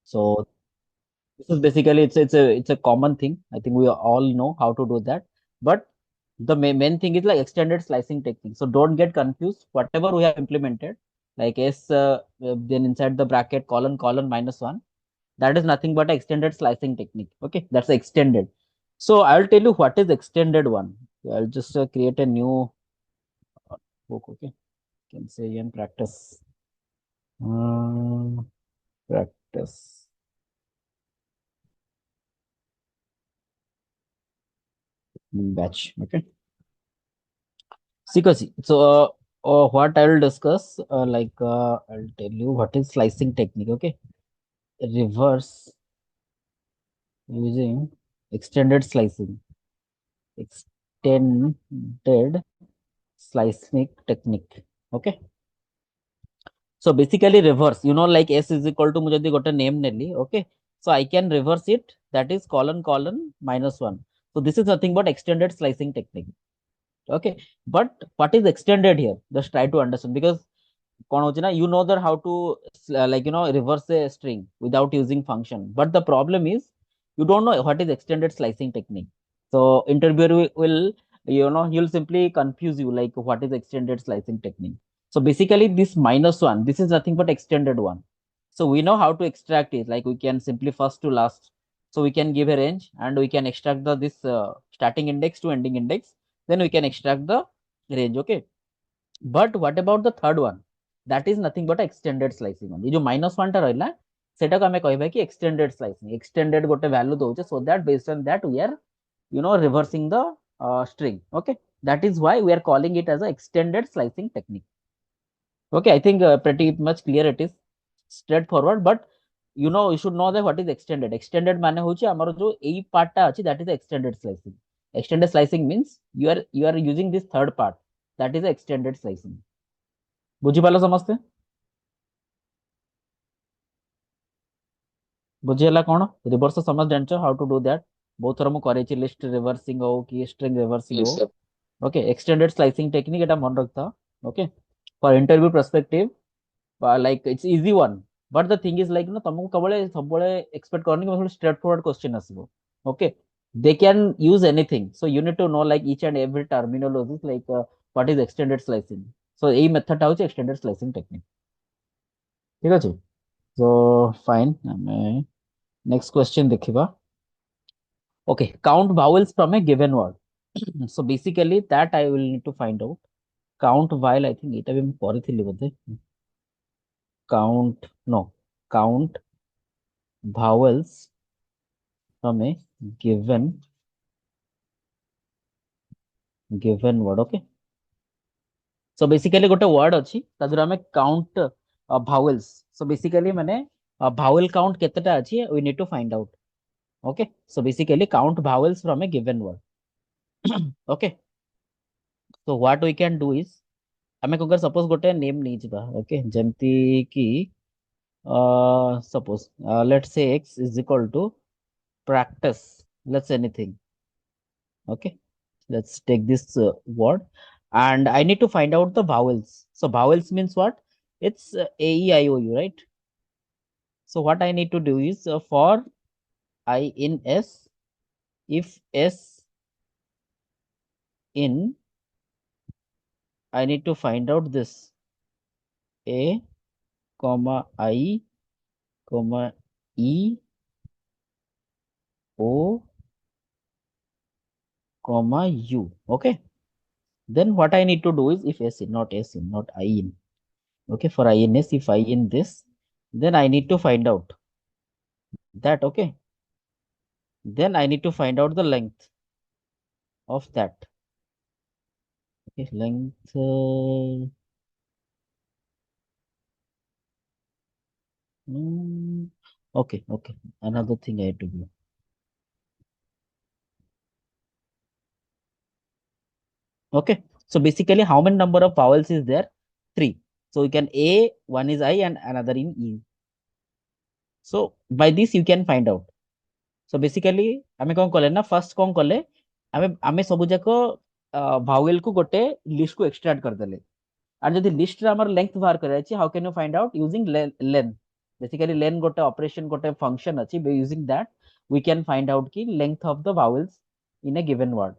So this is basically it's a common thing. I think we all know how to do that. But the main thing is like extended slicing technique. So don't get confused. Whatever we have implemented, like s then inside the bracket colon colon minus one, that is nothing but extended slicing technique. Okay, that's extended. So I'll tell you what is extended one. I'll just create a new book. Okay, can say and practice. Um, practice batch. Okay. Because what I will discuss, I'll tell you what is slicing technique. Okay, reverse using extended slicing, extended slicing technique. Okay, so basically reverse. Like s is equal to मुझे got a name nelly. Okay, so I can reverse it. That is colon colon minus one. So this is nothing but extended slicing technique. Okay, but what is extended here? Just try to understand because कौन होती ना you know that how to reverse a string without using function, but the problem is you don't know what is extended slicing technique. So interviewer will he'll simply confuse you like what is extended slicing technique. So basically this minus one, this is nothing but extended one. So we know how to extract it, like we can simply first to last. So we can give a range and we can extract the this starting index to ending index, then we can extract the range. Okay, but what about the third one? That is nothing but extended slicing one. ये जो minus one टा रहिला सेटा को हमें कहबा कि extended slicing, extended गोटे value दउचे, so that based on that we are reversing the string. Okay, that is why we are calling it as a extended slicing technique. Okay, I think pretty much clear it is, straightforward. But you should know that what is extended माने होची हमर जो एई part टा अछि, that is the extended slicing. Extended slicing means you are using this third part, that is the extended slicing. ବୁଝିପାରିଲ ସମସ୍ତେ? ବୁଝିହେଲା କଣ ରିଭର୍ସ ସମସ୍ତେ ଜାଣିଛ ହାଉ ଟୁ ଡୁ ଦ୍ୟାଟ୍? ବହୁତ ଥର ମୁଁ କରେଇଛି ଲିଷ୍ଟ ରିଭର୍ସିଂ ହଉ କି ଷ୍ଟ୍ରିଙ୍ଗ ରିଭର୍ସିଂ Yes, ହଉ. sir. Okay, extended slicing technique ଏଟା ମନେ ରଖିଥାଅ. Okay, for interview perspective like it's easy one, but the thing is like ତମକୁ ସବୁବେଳେ expect କରନି କି straight forward question ଆସିବ. Okay, they can use anything, so you need to know like each and every terminology like what is extended slicing. So ଏଇ method ଟା ହଉଛି extended slicing technique. ଠିକ ଅଛି, so fine, ଆମେ next question ଦେଖିବା. Okay, count vowels from a given word. So basically that I will need to find out. Count vowel, I think ଏଇଟା ବି ମୁଁ କରିଥିଲି ବୋଧେ. Count, no, count vowels from a given word. Okay, so basically ଗୋଟେ word ଅଛି ତା ଦେହରେ ଆମେ count vowels. So basically ମାନେ vowel count କେତେଟା ଅଛି we need to find out. Okay, so basically count vowels from a given word. Okay, so what we can do is ଆମେ କଣ ସପୋଜ ଗୋଟେ ନେମ୍ ନେଇଯିବା. ଓକେ, ଯେମିତି କି suppose let's say x is equal to practice, let's say anything. Okay, let's take this word and I need to find out the vowels. So vowels means what? It's a e I o u, right? So what I need to do is for I in s, if s in, I need to find out this a comma I comma e o comma u. Okay, then what I need to do is if s in, not s in, not I in. Okay, for I in s, if I in this, then I need to find out that. Okay, then I need to find out the length of that. Okay, length. Okay, okay. Another thing I have to do. Okay, so basically, how many number of vowels is there? Three. So you can A, one is I, and another in E. So by this you can find out. So basically, ଆମେ କଣ କଲେ ନା first କଣ କଲେ, ଆମେ ଆମେ ସବୁ ଯାକ vowel କୁ ଗୋଟେ list କୁ extract କରିଦେଲେ. And ଯଦି list ରେ ଆମର length ବାହାର କରାଯାଇଛି, how can you find out? Using len. basically len gote operation gote function achi, by using that we can find out ki length of the vowels in a given word.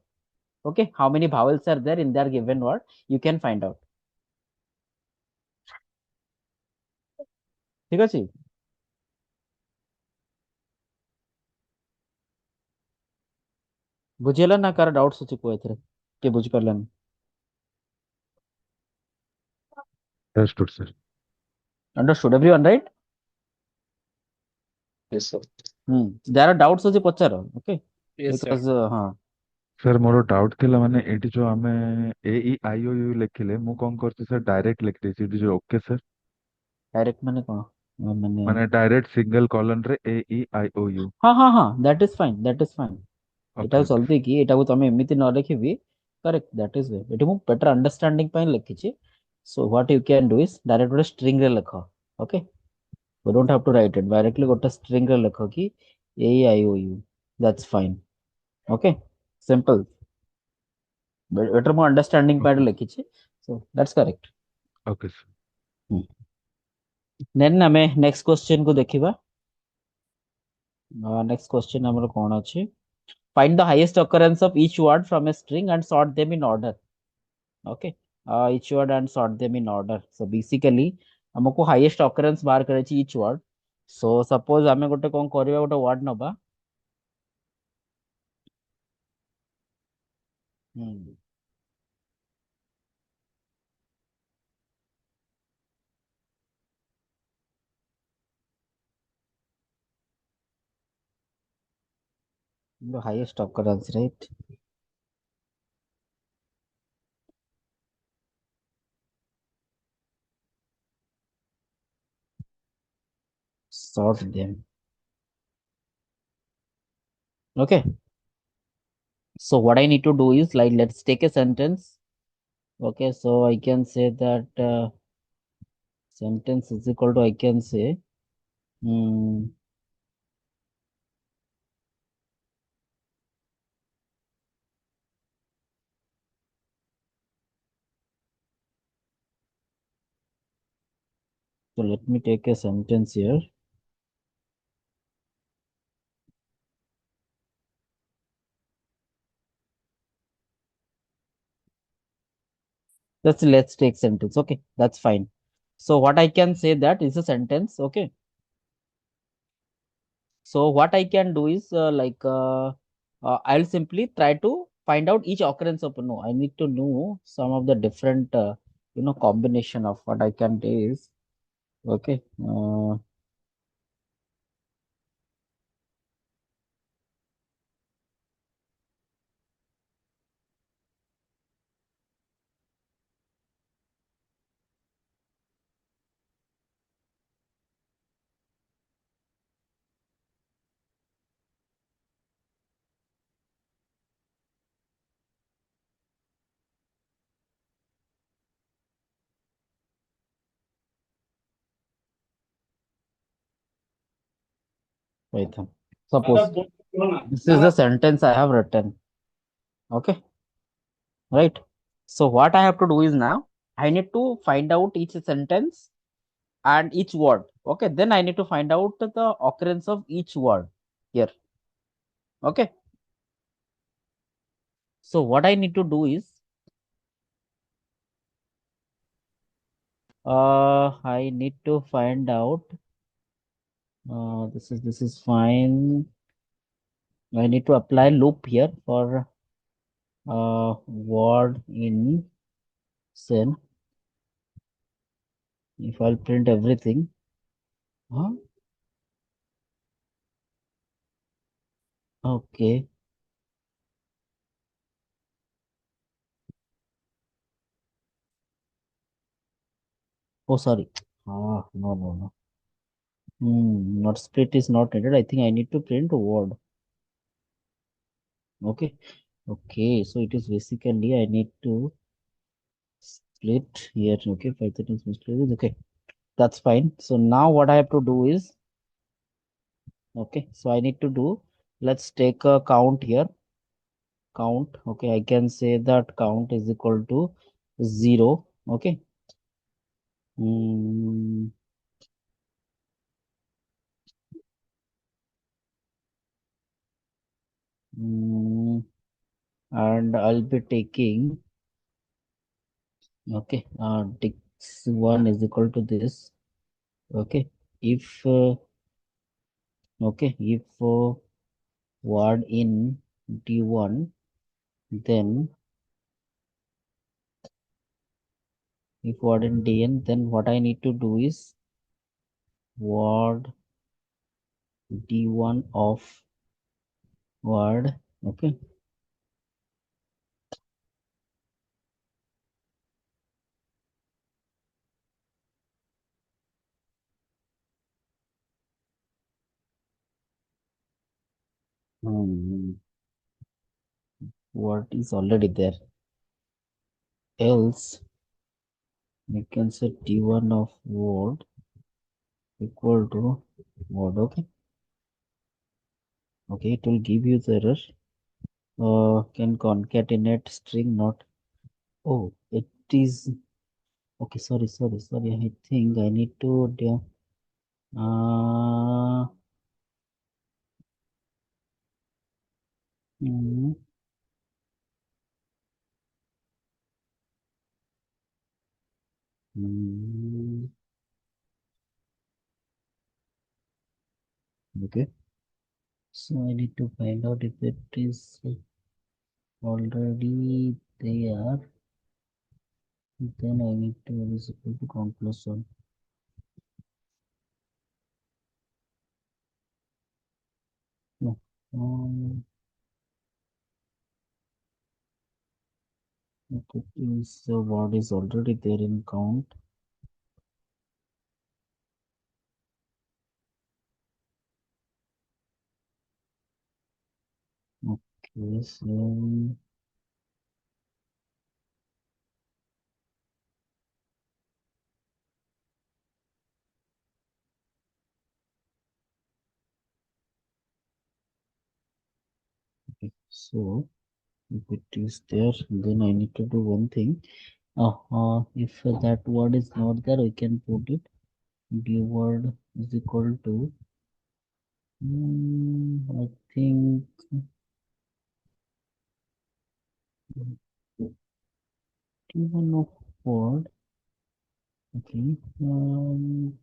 Okay, how many vowels are there in their given word, you can find out. ঠিক আছে, ବୁଝିହେଲା ନା car doubts ଅଛି କୁହ ଏଥିରେ, କିଏ ବୁଝିପାରିଲାନି? Understood, sir. Understood everyone, right? Yes, sir. ଯାହାର doubts ଅଛି ପଚାର, ଓକେ, Yes, sir. ବିକଜ ହଁ ସାର୍ ମୋର ଡାଉଟ୍ ଥିଲା ମାନେ ଏଇଠି ଯୋଉ ଆମେ AEIOU ଲେଖିଲେ ମୁଁ କଣ କରୁଛି ସାର୍ ଡାଇରେକ୍ଟ ଲେଖିଦେଇଛି ଏଠି ଯୋଉ ଓକେ ସାର୍ ଡାଇରେକ୍ଟ ମାନେ କଣ? ମାନେ ମାନେ ଡାଇରେକ୍ଟ ସିଙ୍ଗଲ କଲନ୍ ରେ AEIOU। ହଁ ହଁ ହଁ, that is fine, that is fine. Okay ଏଟାକୁ ଓକେ ଚଲତି କି ଏଟାକୁ ତମେ ଏମିତି ନ ଲେଖିବି, କରେକ୍ଟ, ଦ୍ୟାଟ୍ ଇଜ ୱେ। ଏଠି ମୁଁ ବେଟର ଅଣ୍ଡରଷ୍ଟାଣ୍ଡିଂ ପାଇଁ ଲେଖିଛି। So what you can do is direct ଗୋଟେ ଷ୍ଟ୍ରିଙ୍ଗ ରେ ଲେଖ, okay, you don't have to write it, directly ଗୋଟେ ଷ୍ଟ୍ରିଙ୍ଗ ରେ ଲେଖ କି AEIOU, that's fine, okay, simple. Better ମୁଁ ଅଣ୍ଡରଷ୍ଟାଣ୍ଡିଂ ପାଇଁ ଓକେ ଲେଖିଛି, so that's correct. Okay sir. Then ଆମେ ନେକ୍ସଟ କ୍ୱେଶ୍ଚନ କୁ ଦେଖିବା। ନେକ୍ସଟ କ୍ୱେଶ୍ଚନ ଆମର କଣ ଅଛି? Find the highest occurrence of each word from a string and sort them in order. Okay, each word and sort them in order. So basically हमको highest occurrence बाहर करायची each word. So suppose ଆମେ ଗୋଟେ କଣ କରିବା, ଗୋଟେ word ନବା, the highest occurrence, right? Sort them. Okay, so what I need to do is, like, let's take a sentence. Okay, so I can say that sentence is equal to, I can say, hmm, so let me take a sentence here. Let's take sentence. Okay, that's fine. So what I can say that is a sentence. Okay, so what I can do is I'll simply try to find out each occurrence of, no, I need to know some of the different combination of what I can do is, okay, wait, suppose this is the sentence I have written. Okay, right. So what I have to do is, now I need to find out each sentence and each word. Okay, then I need to find out the occurrence of each word here. Okay, so what I need to do is, I need to find out, this is fine. I need to apply loop here for word in sen. If I'll print everything, huh? Okay, oh sorry, no no no, not split is not needed. I think I need to print word. Okay, okay, so it is basically I need to split here. Okay, 513 is split. Okay, that's fine. So now what I have to do is, okay, so I need to do, let's take a count here, count. Okay, I can say that count is equal to 0. Okay, and I'll be taking, okay, dix1 is equal to this. Okay, if okay, if word in d1, then if word in dn, then what I need to do is word d1 of word. Okay. Hmm. Word is already there. Else we can say d1 of word equal to word. Okay. Okay, it will give you the error. Can concatenate string not. Oh, it is. Okay, sorry. I think I need to uh, mm, mm, okay. So I need to find out if it is already there. Then I need to is equal to count plus one. No. If it is word is already there in count. Okay, so okay, so if it is there, then I need to do one thing. If that word is not there, we can put it. The word is equal to. I think even of word. Okay, and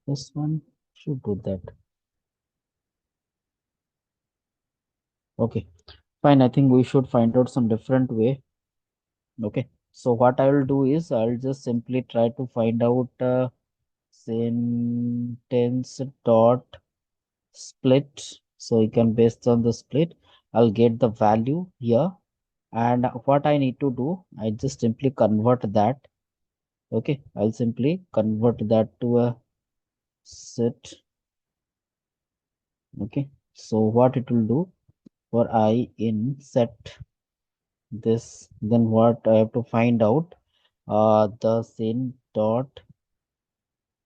this one should do that. Okay, fine. I think we should find out some different way. Okay, so what I will do is I'll just simply try to find out sentence dot split. So you can based on the split, I'll get the value here. And what I need to do, I just simply convert that. Okay, I'll simply convert that to a set. Okay, so what it will do for I in set this, then what I have to find out the same dot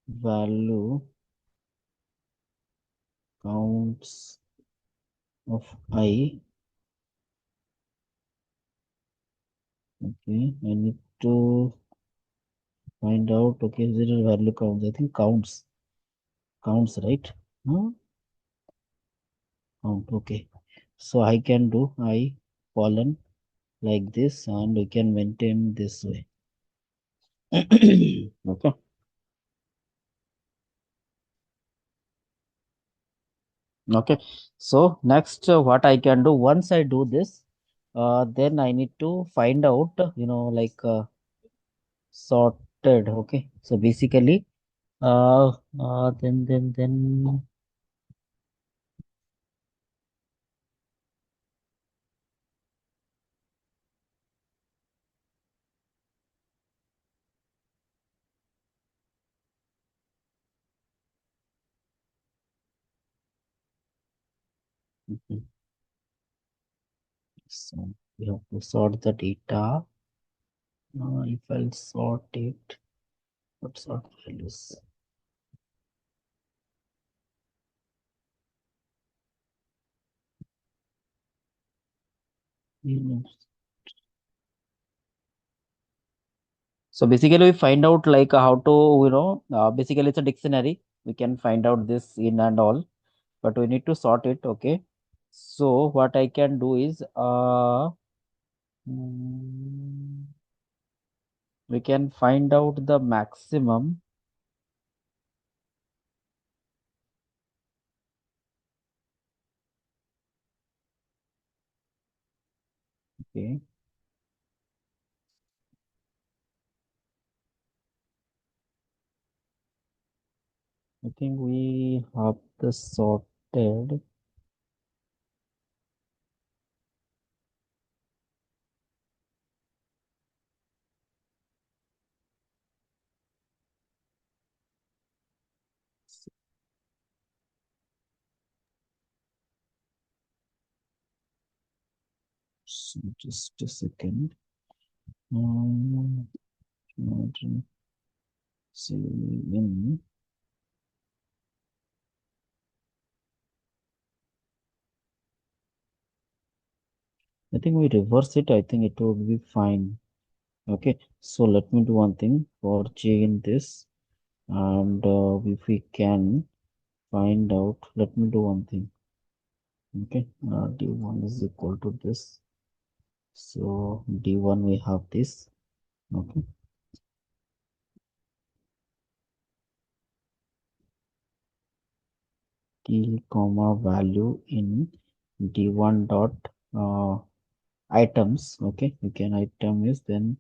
value counts of I. Okay, I need to find out. Okay, zero value counts. I think counts, right? Hmm? Count. Okay, so I can do I colon like this, and we can maintain this way. Okay. Okay. So next, what I can do once I do this, then I need to find out, like sorted. Okay. So basically, then. Mhm. So we have to sort the data. If I'll sort it, what sort values? Mm. So basically, we find out like how to, basically it's a dictionary. We can find out this in and all. but we need to sort it. Okay, so what I can do is mm, we can find out the maximum. Okay, I think we have the sorted. So just a second. Um, see in. I think we reverse it. I think it would be fine. Okay, so let me do one thing for J in this, and if we can find out, let me do one thing. Okay, D1 is equal to this. So D1 we have this. Okay, key comma value in D1 dot uh, items. Okay, we can item is then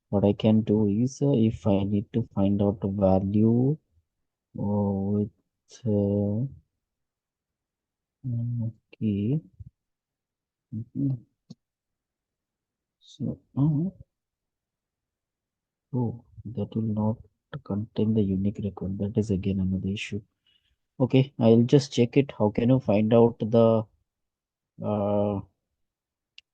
what I can do is if I need to find out the value with key. Mhm. So, oh, that will not contain the unique record. That is again another issue. Okay, I'll just check it. How can you find out the uh,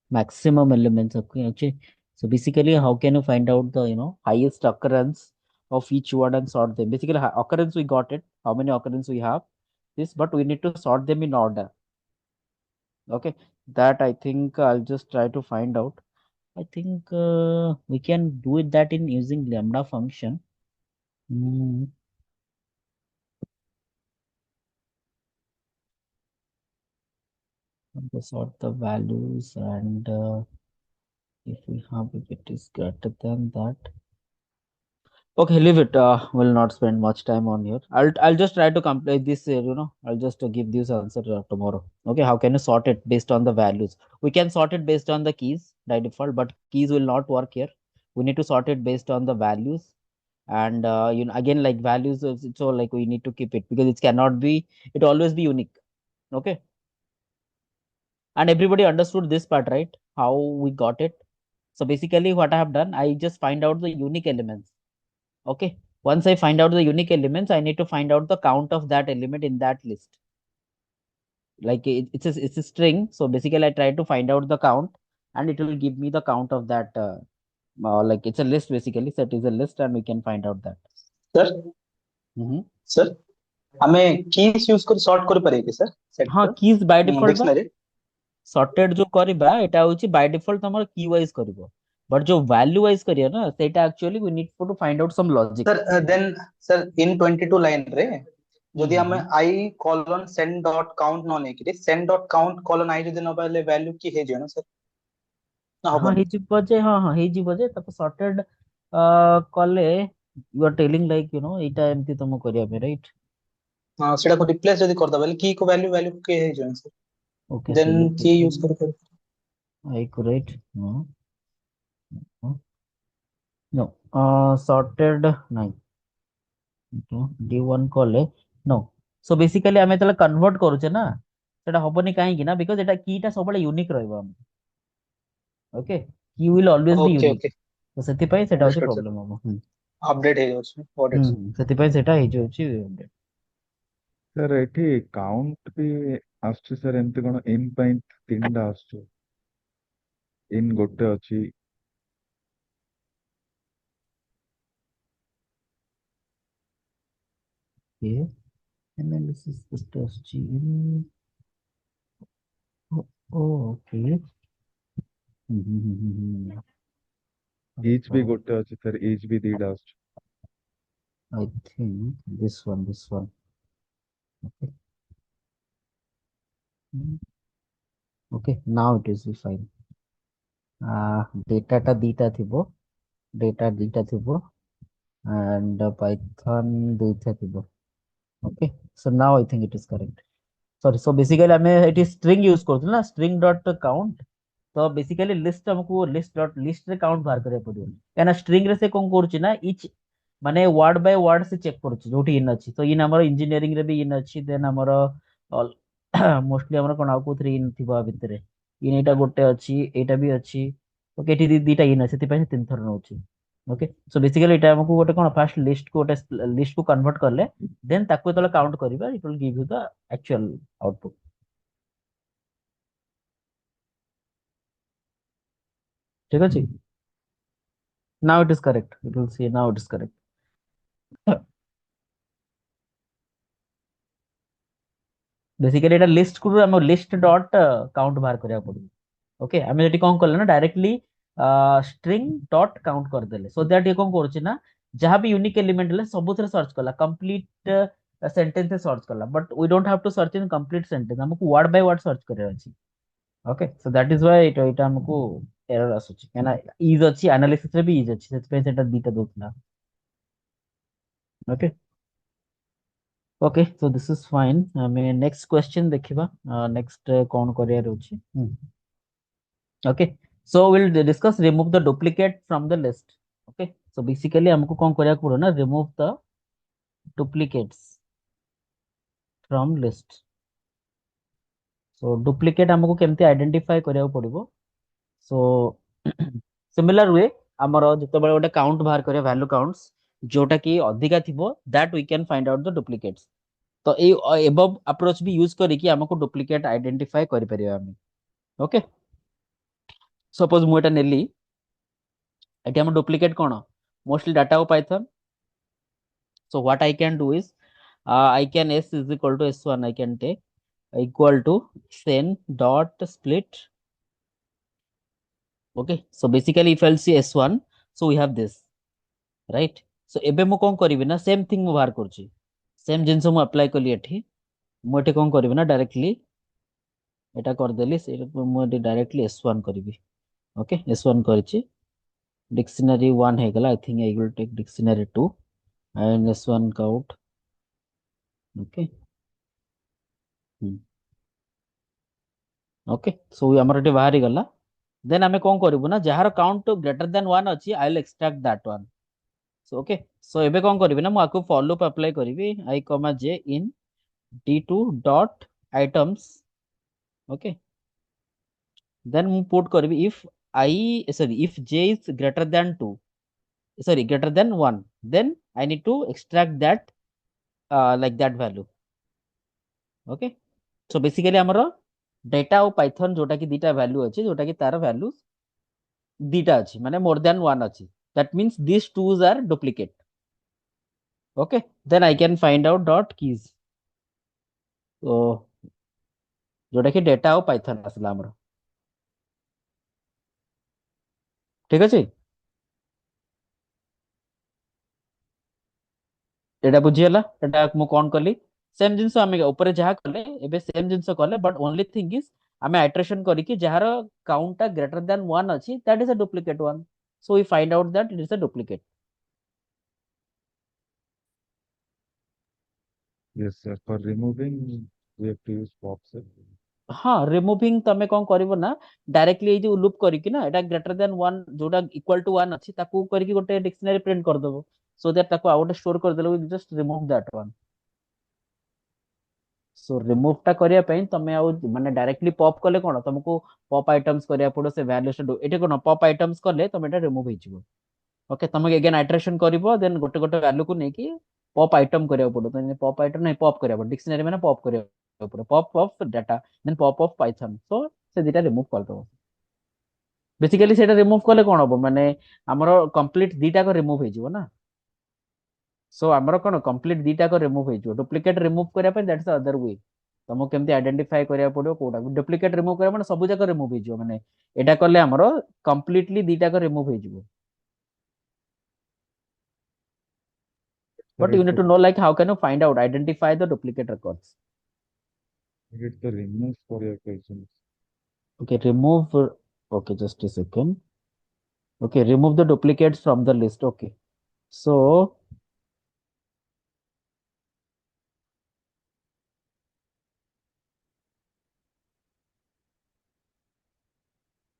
maximum elements? Okay, actually, so basically, how can you find out the highest occurrence of each word and sort them? Basically, occurrence we got it. How many occurrence we have? This, but we need to sort them in order. Okay, that I think I'll just try to find out. I think we can do it that in using lambda function. Mm, to sort the values and if we have if it is greater than that. Okay, leave it. Will not spend much time on here. I'll just try to complete this. I'll just give this answer tomorrow. Okay, how can you sort it based on the values? We can sort it based on the keys by default, but keys will not work here. We need to sort it based on the values, and again like values. So like we need to keep it because it cannot be. It always be unique. Okay, and everybody understood this part, right? How we got it. So basically, what I have done, I just find out the unique elements. Okay. Once I find out the unique elements, I need to find out the count of that element in that list. Like it's a string. So basically, I try to find out the count, and it will give me the count of that. Like it's a list basically. So it is a list, and we can find out that. Sir Mhm. Sir ଆମେ keys use କରି sort କରିପାରିବେ କି sir set हाँ keys by default ବା dictionary sorted जो କରିବା ଏଟା ହଉଛି by default ତମର key wise କରିବ but जो value wise କରିବ ନା ସେଇଟା actually we need to find out some logic. sir then sir in 22 line रे ହୁଁ ଯଦି ହୁଁ ଆମେ ହୁଁ। i colon send dot count ନ ନେଇକିରି send dot count colon i ଯଦି ନ ପାଇଲେ value କି ହେଇଯିବ ନା sir ନା ହଁ ହବନି ହେଇଯିବ ଯେ ହଁ ହେଇଯିବ ଯେ ତାକୁ sorted କଲେ you are telling like ଏଇଟା ଏମିତି ତମକୁ କରିବା ପାଇଁ right? ହଁ ସେଟାକୁ replace ଯଦି କରିଦବା ବୋଲେ key କୁ value କି ହେଇଯିବ ନା sir Okay, so then let key me use କରିପାରିବେ accurate. No, no, no. Sorted ନାଇଁ D1 କଲେ no. So basically ଆମେ ଯେତେବେଳେ convert କରୁଛେ ନା ସେଟା ହବନି କାହିଁକି ନା because ଏଟା key ଟା ସବୁବେଳେ unique ରହିବ ଆମ okay key will always be okay unique. okay ତ ସେଥିପାଇଁ ସେଟା ହଉଛି understood sir problem ହବ। update ହେଇଯାଉଛି got it ସେଥିପାଇଁ ସେଟା ହେଇଯାଉଛି ସାର୍ ଏଠି କାଉଣ୍ଟ ବି ଆସୁଛି ସାର୍ ଏମିତି କଣ ଇନ୍ ପାଇଁ ତିନିଟା ଆସୁଛି ଇନ୍ ଗୋଟେ ଅଛି okay analysis ଗୋଟେ ଆସୁଛି okay ଇଚ୍ ବି ଗୋଟେ ଅଛି ସାର୍ ଇଚ୍ ବି ଦିଟା ଆସୁଛି I think this one okay Okay, now it is fine. Data টা দিটা থিব, data দিটা থিব, and Python দুইটা থিব. Okay, so now I think it is correct. Sorry, so basically ଆମେ ଏଠି string use କରୁଥିଲୁ ନା, string dot count. ତ basically list ଆମକୁ ଲିଷ୍ଟରେ count ବାହାର କରିବାକୁ ପଡିବ, କାହିଁକିନା ଷ୍ଟ୍ରିଙ୍ଗ ରେ ସେ କଣ କରୁଛି ନା ଇଚ୍ ମାନେ ୱାର୍ଡ ବାଇ ୱାର୍ଡ ସେ ଚେକ୍ କରୁଛି ଯୋଉଠି ଇନ୍ ଅଛି। ତ ଇନ୍ ଆମର ଇଞ୍ଜିନିୟରିଂ ରେ ବି ଇନ୍ ଅଛି, ଦେନ୍ ଆମର ମୋଷ୍ଟଲି ଆମର କଣ ଆଉ କୋଉଥିରେ ଇନ୍ ଥିବ ଆ ଭିତରେ, ଇନ୍ ଏଇଟା ଗୋଟେ ଅଛି, ଏଇଟା ବି ଅଛି। ଓକେ, ଏଠି ଦିଟା ଇନ୍ ଅଛି, ସେଥିପାଇଁ ସେ 3 ଥର ନଉଛି। ଓକେ, ସୋ ବେସିକାଲି ଏଇଟା ଆମକୁ ଗୋଟେ କଣ ଫାଷ୍ଟ ଲିଷ୍ଟ କୁ କନଭର୍ଟ କଲେ ଦେନ୍ ତାକୁ ଯେତେବେଳେ କାଉଣ୍ଟ କରିବା it will give you the actual output. ଠିକ ଅଛି, now it is correct, it will see now it is correct. Basically Etah list को हम लिस्ट डॉट काउंट बाहर करिया पड़ो। ओके, हमें जेटी कोन करले ना डायरेक्टली स्ट्रिंग डॉट काउंट कर देले, सो दैट ये कोन करछि ना जहां भी यूनिक एलिमेंट ले सबुथरे सर्च करला, कंप्लीट सेंटेंस से सर्च करला, but we don't have to search in complete sentence, हमको वर्ड बाय वर्ड सर्च करे अछि। Okay, so that is why इटा हमको एरर आसुछि, एना इज अछि एनालिसिस रे भी इज अछि, सेट पे सेटा दीटा दोतला। Okay, okay, so this is fine. हमें नेक्स्ट क्वेश्चन देखिबा, नेक्स्ट कोन करिया रहउछि। Okay, so will discuss remove the duplicate from the list. Okay, so basically हमको कोन करिया पड़ो ना, remove the duplicates from list. So duplicate हमको केमती आइडेंटिफाई करिया पड़िबो। सो सिमिलर वे हमर जतबे गोटे काउंट बाहर करिया वैल्यू काउंट्स जोटा की अधिका थिबो that we can find out the duplicates. तो ए एबव अप्रोच भी यूज करिकी हमको डुप्लीकेट आइडेंटिफाई करि परिबा हम। ओके, सपोज मु एटा नेली, एटी हम duplicate cone mostly data of Python. So what I can do is I can s is equal to s1 I can take equal to sen dot split. Okay, so basically if I'll see s1, so we have this, right? So एबे मु कोन करिवि ना same thing मु बाहर करछि, same जिंस मु apply कली एठी, मु एठी कोन करिवि ना डायरेक्टली एटा कर देली, से मु एठी डायरेक्टली s1 करिवि। ओके, s1 करछि, डिक्शनरी 1 हे गला, I think I will take dictionary 2 and s1 count. Okay, okay, so हमर एठी बाहरी गला। देन आमे कोन करिवु ना जहार काउंट ग्रेटर देन 1 अछि I will extract that one. So okay, so एबे कोन करिवि ना मु आकु फॉर लूप अप्लाई करिवि, i comma j in d2 dot items. Okay, then मु पुट करिवि if if j is greater than 2, sorry greater than 1, then I need to extract that like that value. Okay, so basically हमर data और पाइथन जोटा की दीटा value अछि, जोटा की तार वैल्यू दीटा अछि माने मोर देन 1 अछि, that means this twos are duplicate. Okay, then I can find out dot keys, तो जोटा की डेटा और पाइथन आसला हमर। ठीक अछि, एटा बुझियला, एटा मु कोन कली सेम जिंस हम ऊपर जहा कले एबे सेम जिंस कले, बट ओनली थिंग इज हमें आइट्रेशन करी कि जहार काउंट ग्रेटर देन 1 अछि that is a duplicate one, so we find out that it is a duplicate. Yes, sir. For removing, we have to use pop, sir. हाँ, removing तमे कोन करिवो ना directly ए जो loop करी कि ना एटा ग्रेटर देन 1 जोटा equal to 1 अछि ताकू करी कि गोटे डिक्शनरी प्रिंट कर दबो, सो दैट ताकू आउट स्टोर कर देलो, we just remove that one. So remove टा करिया पई तमे आउ माने डायरेक्टली पॉप कले कोन तुमको पॉप आइटम्स करिया पड़ो, से वैल्यू से एटे कोन पॉप आइटम्स कले तमे एटा रिमूव होई जिवो। ओके, तमे अगेन आइट्रेशन करिवो, देन गोटे गोटे वैल्यू को नेकी पॉप आइटम करिया पड़ो, तो पॉप आइटम नहीं पॉप करिया पड़ो, डिक्शनरी माने पॉप करिया पड़ो, pop of data then pop of Python, so से दिटा रिमूव कर दो। बेसिकली सेटा रिमूव कले कोन हबो माने हमरो कंप्लीट दिटा को रिमूव होई जिवो ना। सो हमरो कोन कंप्लीट दिटा को रिमूव होई जिवो, डुप्लीकेट रिमूव करिया पे दैट्स द अदर वे। तुमको केमती आइडेंटिफाई करिया पड़ो कोटा डुप्लीकेट रिमूव करिया माने सब जाक रिमूव होई जिवो, माने एटा करले हमरो कंप्लीटली दिटा को रिमूव होई जिवो। Sir, But you it need took, to know like how can you find out identify the duplicate records. ଏଇଠି ତ ରିମୁଭ୍ କରିବାକୁ କହିଛନ୍ତି। Okay, remove. Okay, just a second. Okay, remove the duplicates from the list. Okay, so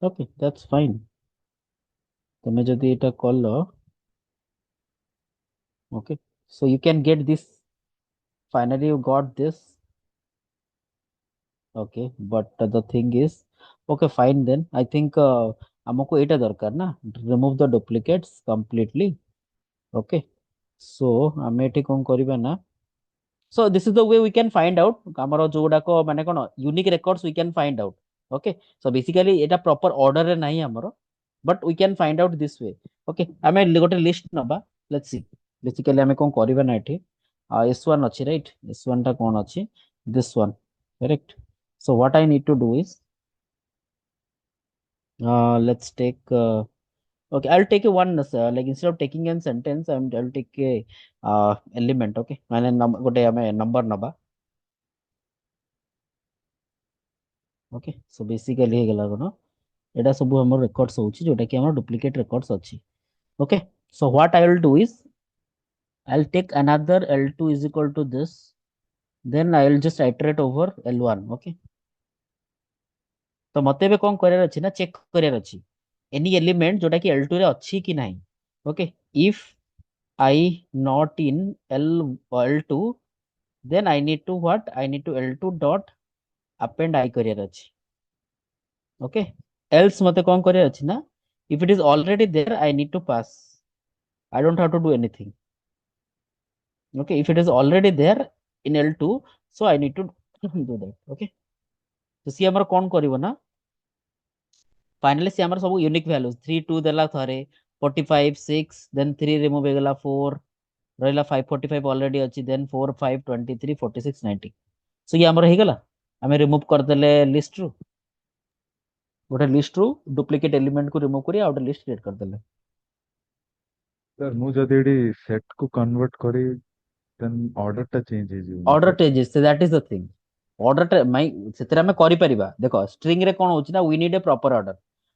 okay, that's fine. ତମେ ଯଦି ଏଇଟା କଲ, okay, so you can get this. Finally, you got this. Okay, but the thing is, okay, fine then. I think ଆମକୁ ଏଇଟା ଦରକାର ନା, remove the duplicates completely. Okay, so ଆମେ ଏଠି କଣ କରିବା ନା, so this is the way we can find out ଆମର ଯୋଉଗୁଡାକ ମାନେ କଣ unique records we can find out. Okay, so basically ଏଇଟା proper order ରେ ନାହିଁ ଆମର, but we can find out this way. Okay, ଆମେ ଗୋଟେ list ନବା, let's see. Basically ଆମେ କଣ କରିବା ନା ଏଠି S1 ଅଛି, right? S1 ଟା କଣ ଅଛି? This one, correct? So what I need to do is let's take okay, I'll take a one like instead of taking a sentence, I'll take a element. Okay, ମାନେ ଗୋଟେ ଆମେ number ନବା. Okay, so basically हे गला कोन एटा सब हमर records होची जोटा कि हमर डुप्लीकेट रेकॉर्ड्स अछि. Okay, so what I will do is I will take another L2 is equal to this, then I will just iterate over L1. Okay, तो मते बे कोन करर अछि ना, चेक करर अछि एनी एलिमेंट जोटा कि L2 रे अछि कि नाही. Okay, if I not in L2, then I need to what, I need to L2 dot append I करर अछि. ओके, else मते कोन करर अछि ना, if it is already there I need to pass, I don't have to do anything. Okay, if it is already there in L2, so I need to do that. Okay, तो सी हमर कोन करिवो ना, finally सी हमर सब unique values 3 2 देला थरे 45 6, then 3 remove हेगला 4 रहला 545 already अछि, then 4 5 23 46 90. सो ये हमर हेगला, हमें रिमूव कर देले लिस्ट रु, गोटे लिस्ट रु डुप्लीकेट एलिमेंट को रिमूव करी आ गोटे लिस्ट क्रिएट कर देले. ସାର୍ ମୁଁ ଯଦି ଏଠି ସେଟ୍ କୁ କନଭର୍ଟ କରି ଦେନ୍ ଅର୍ଡର ଟା ଚେଞ୍ଜ ହେଇଯିବନି order sir? Changes, that is the thing. Order माइ सेतरे हमें करि परिबा. देखो स्ट्रिंग रे कोन होची ना, we need a proper order.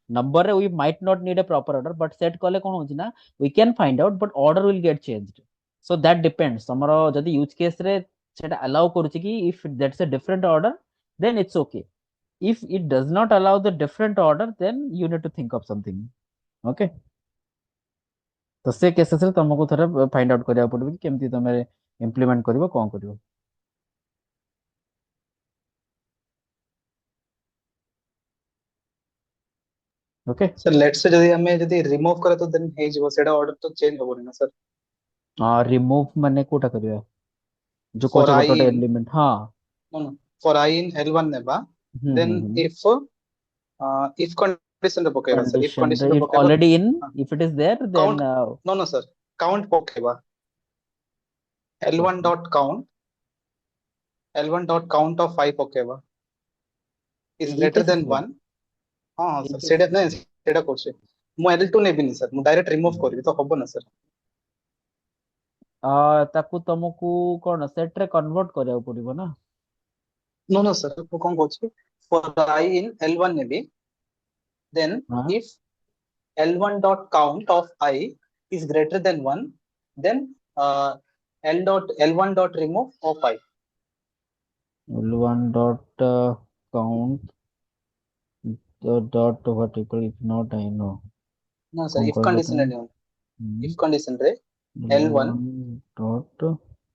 Number रे we might not need a proper order, but set कले कोन होची ना, we can find out but order will get changed. So that depends हमरो जदी यूज केस रे सेटा अलाउ करूची कि if that's a different order then it's okay. If it does not allow the different order then you need to think of something. Okay, तो से cases रे तुमको थरे फाइंड आउट करिया पड़बो कि केमती तमे इम्प्लीमेंट करिवो कोन करिवो. ओके, सर लेट्स से जदी हमें जदी रिमूव करे तो देन हे जिवो सेटा ऑर्डर तो चेंज होबो ना सर. रिमूव माने कोटा करिया जो फॉर कोचे आई गोटे इन, एलिमेंट. हाँ. No no, for I in L1 नेबा, देन हम्म. if condition रे पकेबा सर, if कंडीशन condition रे इफ पकेबा. Already in, if it is there then count, no no sir, count पकेबा L1 dot count, L1 dot count of 5 पकेबा is ଏଇ greater than cases ରେ 1. हां ଏଇ सर କେସ୍ सेटा नै, सेटा कोसे मु L2 नेबिनी सर, मु डायरेक्ट रिमूव करबी तो हबो ना सर? ताकू तुमको कोन सेट रे कन्वर्ट କରିବାକୁ पड़िबो ना. नो नो सर, मु कोन कोछि, फॉर आई इन L1 नेबी, then हाँ, if L1 dot count of I is greater than 1, then L1 dot remove of I. L1 dot count dot what equal, if not I know No sir, कौन if कहलो condition तुम. रे, if condition रे L1 L1 dot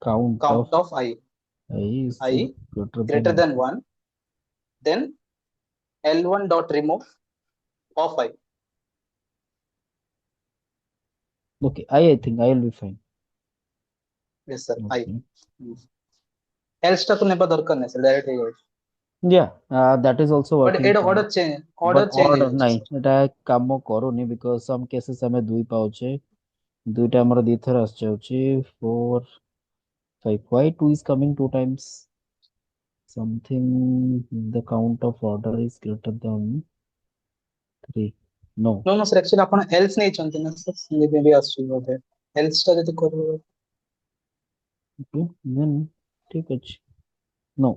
count of count of I is I greater greater than than 1, then L1 dot remove of I. okay. I think I will be fine. Yes sir, I. Okay. Else टा को नेबा दरकार नै sir, direct हे जाय. Yeah, that is also but working एड fine. Order But change हे order जाय नहीं, सर. এটা কাম କରୁନି because some cases ଆମେ ଦୁଇ ପାଉଛେ, ଦୁଇଟା ଆମର ଦି ଥର ଆସି ଯାଉଛି 4 5. Why 2 is coming two times? Something, the count of order is greater than 3. No. No no sir, actually आपण एल्स नै चंती ना सर, मे बी आसु बोधे एल्स टा जदी करबो. Okay, then ठीक ଅଛି. No.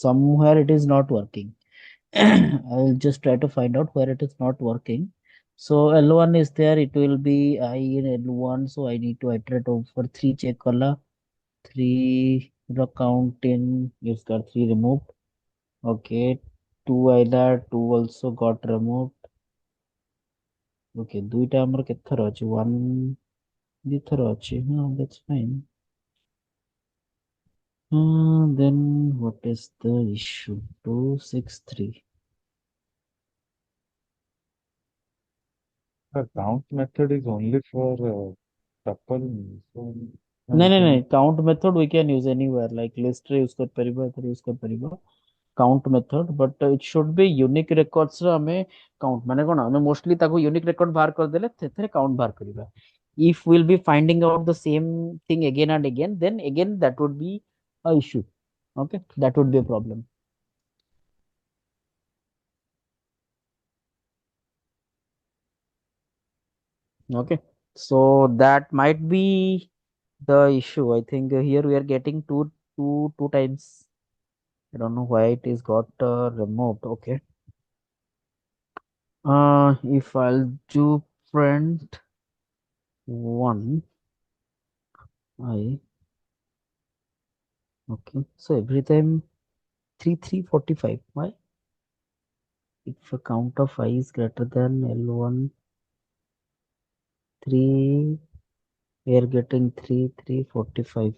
somewhere it is not working. I'll just try to find out where it is not working. So L1 is there, it will be I in L1, so I need to iterate over 3 check color, 3 the count in, it's got 3 removed. Okay, 2 either 2 also got removed. Okay, ଦୁଇଟା ଆମର କେତେ ଥର ଅଛି 1 ଦି ଥର ଅଛି, ହଁ that's fine. Then what is the issue? 263. The count method is only for tuple. So नहीं we नहीं can नहीं, count method we can use anywhere, like list रे यूज कर परिबा, एथरे यूज कर परिबा count method, but it should be unique records रो हमें काउंट माने कोन हमें मोस्टली ताको यूनिक रिकॉर्ड बाहर कर देले तेथरे काउंट बाहर करिबा. If will be finding out the same thing again and again, then again that would be a issue. Okay, that would be a problem. Okay, so that might be the issue. I think here we are getting two times. I don't know why it is got removed. Okay. If I'll do print one, I okay. So every time 3 3 45. Why? If a count of I is greater than L1, 3, we are getting 3 3 45.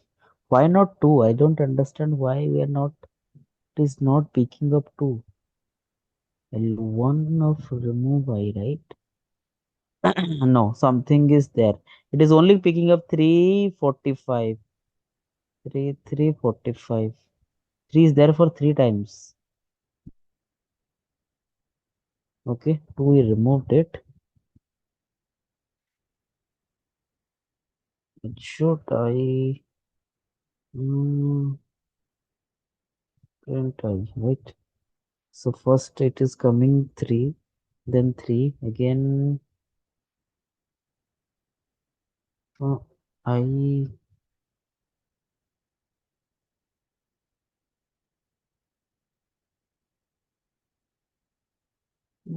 Why not 2? I don't understand why we are not. It is not picking up 2. L1 of remove I, right? No, something is there. It is only picking up 3 45. 3 3 45. 3 is there for 3 times. Okay, 2 we removed it. It should I print I, right? So first it is coming 3, then 3 again. I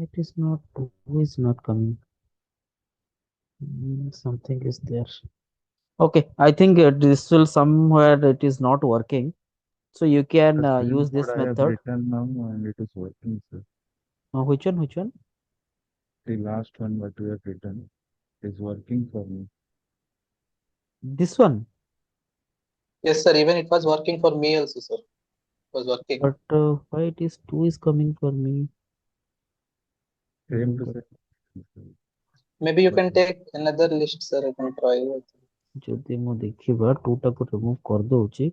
it is not 2 is not coming. Something is there. Okay, I think this will somewhere it is not working. So you can the same use code this I have method. written now and it is working, sir. Which one? Which one? The last one what we have written is working for me. This one. Yes, sir. Even it was working for me also, sir. It was working. But why it is 2 is coming for me? Same Mm, to but same. Maybe you But can take another list, sir. I can try it. ଯଦି ମୁଁ ଦେଖିବା 2 ଟାକୁ remove କରିଦଉଛି,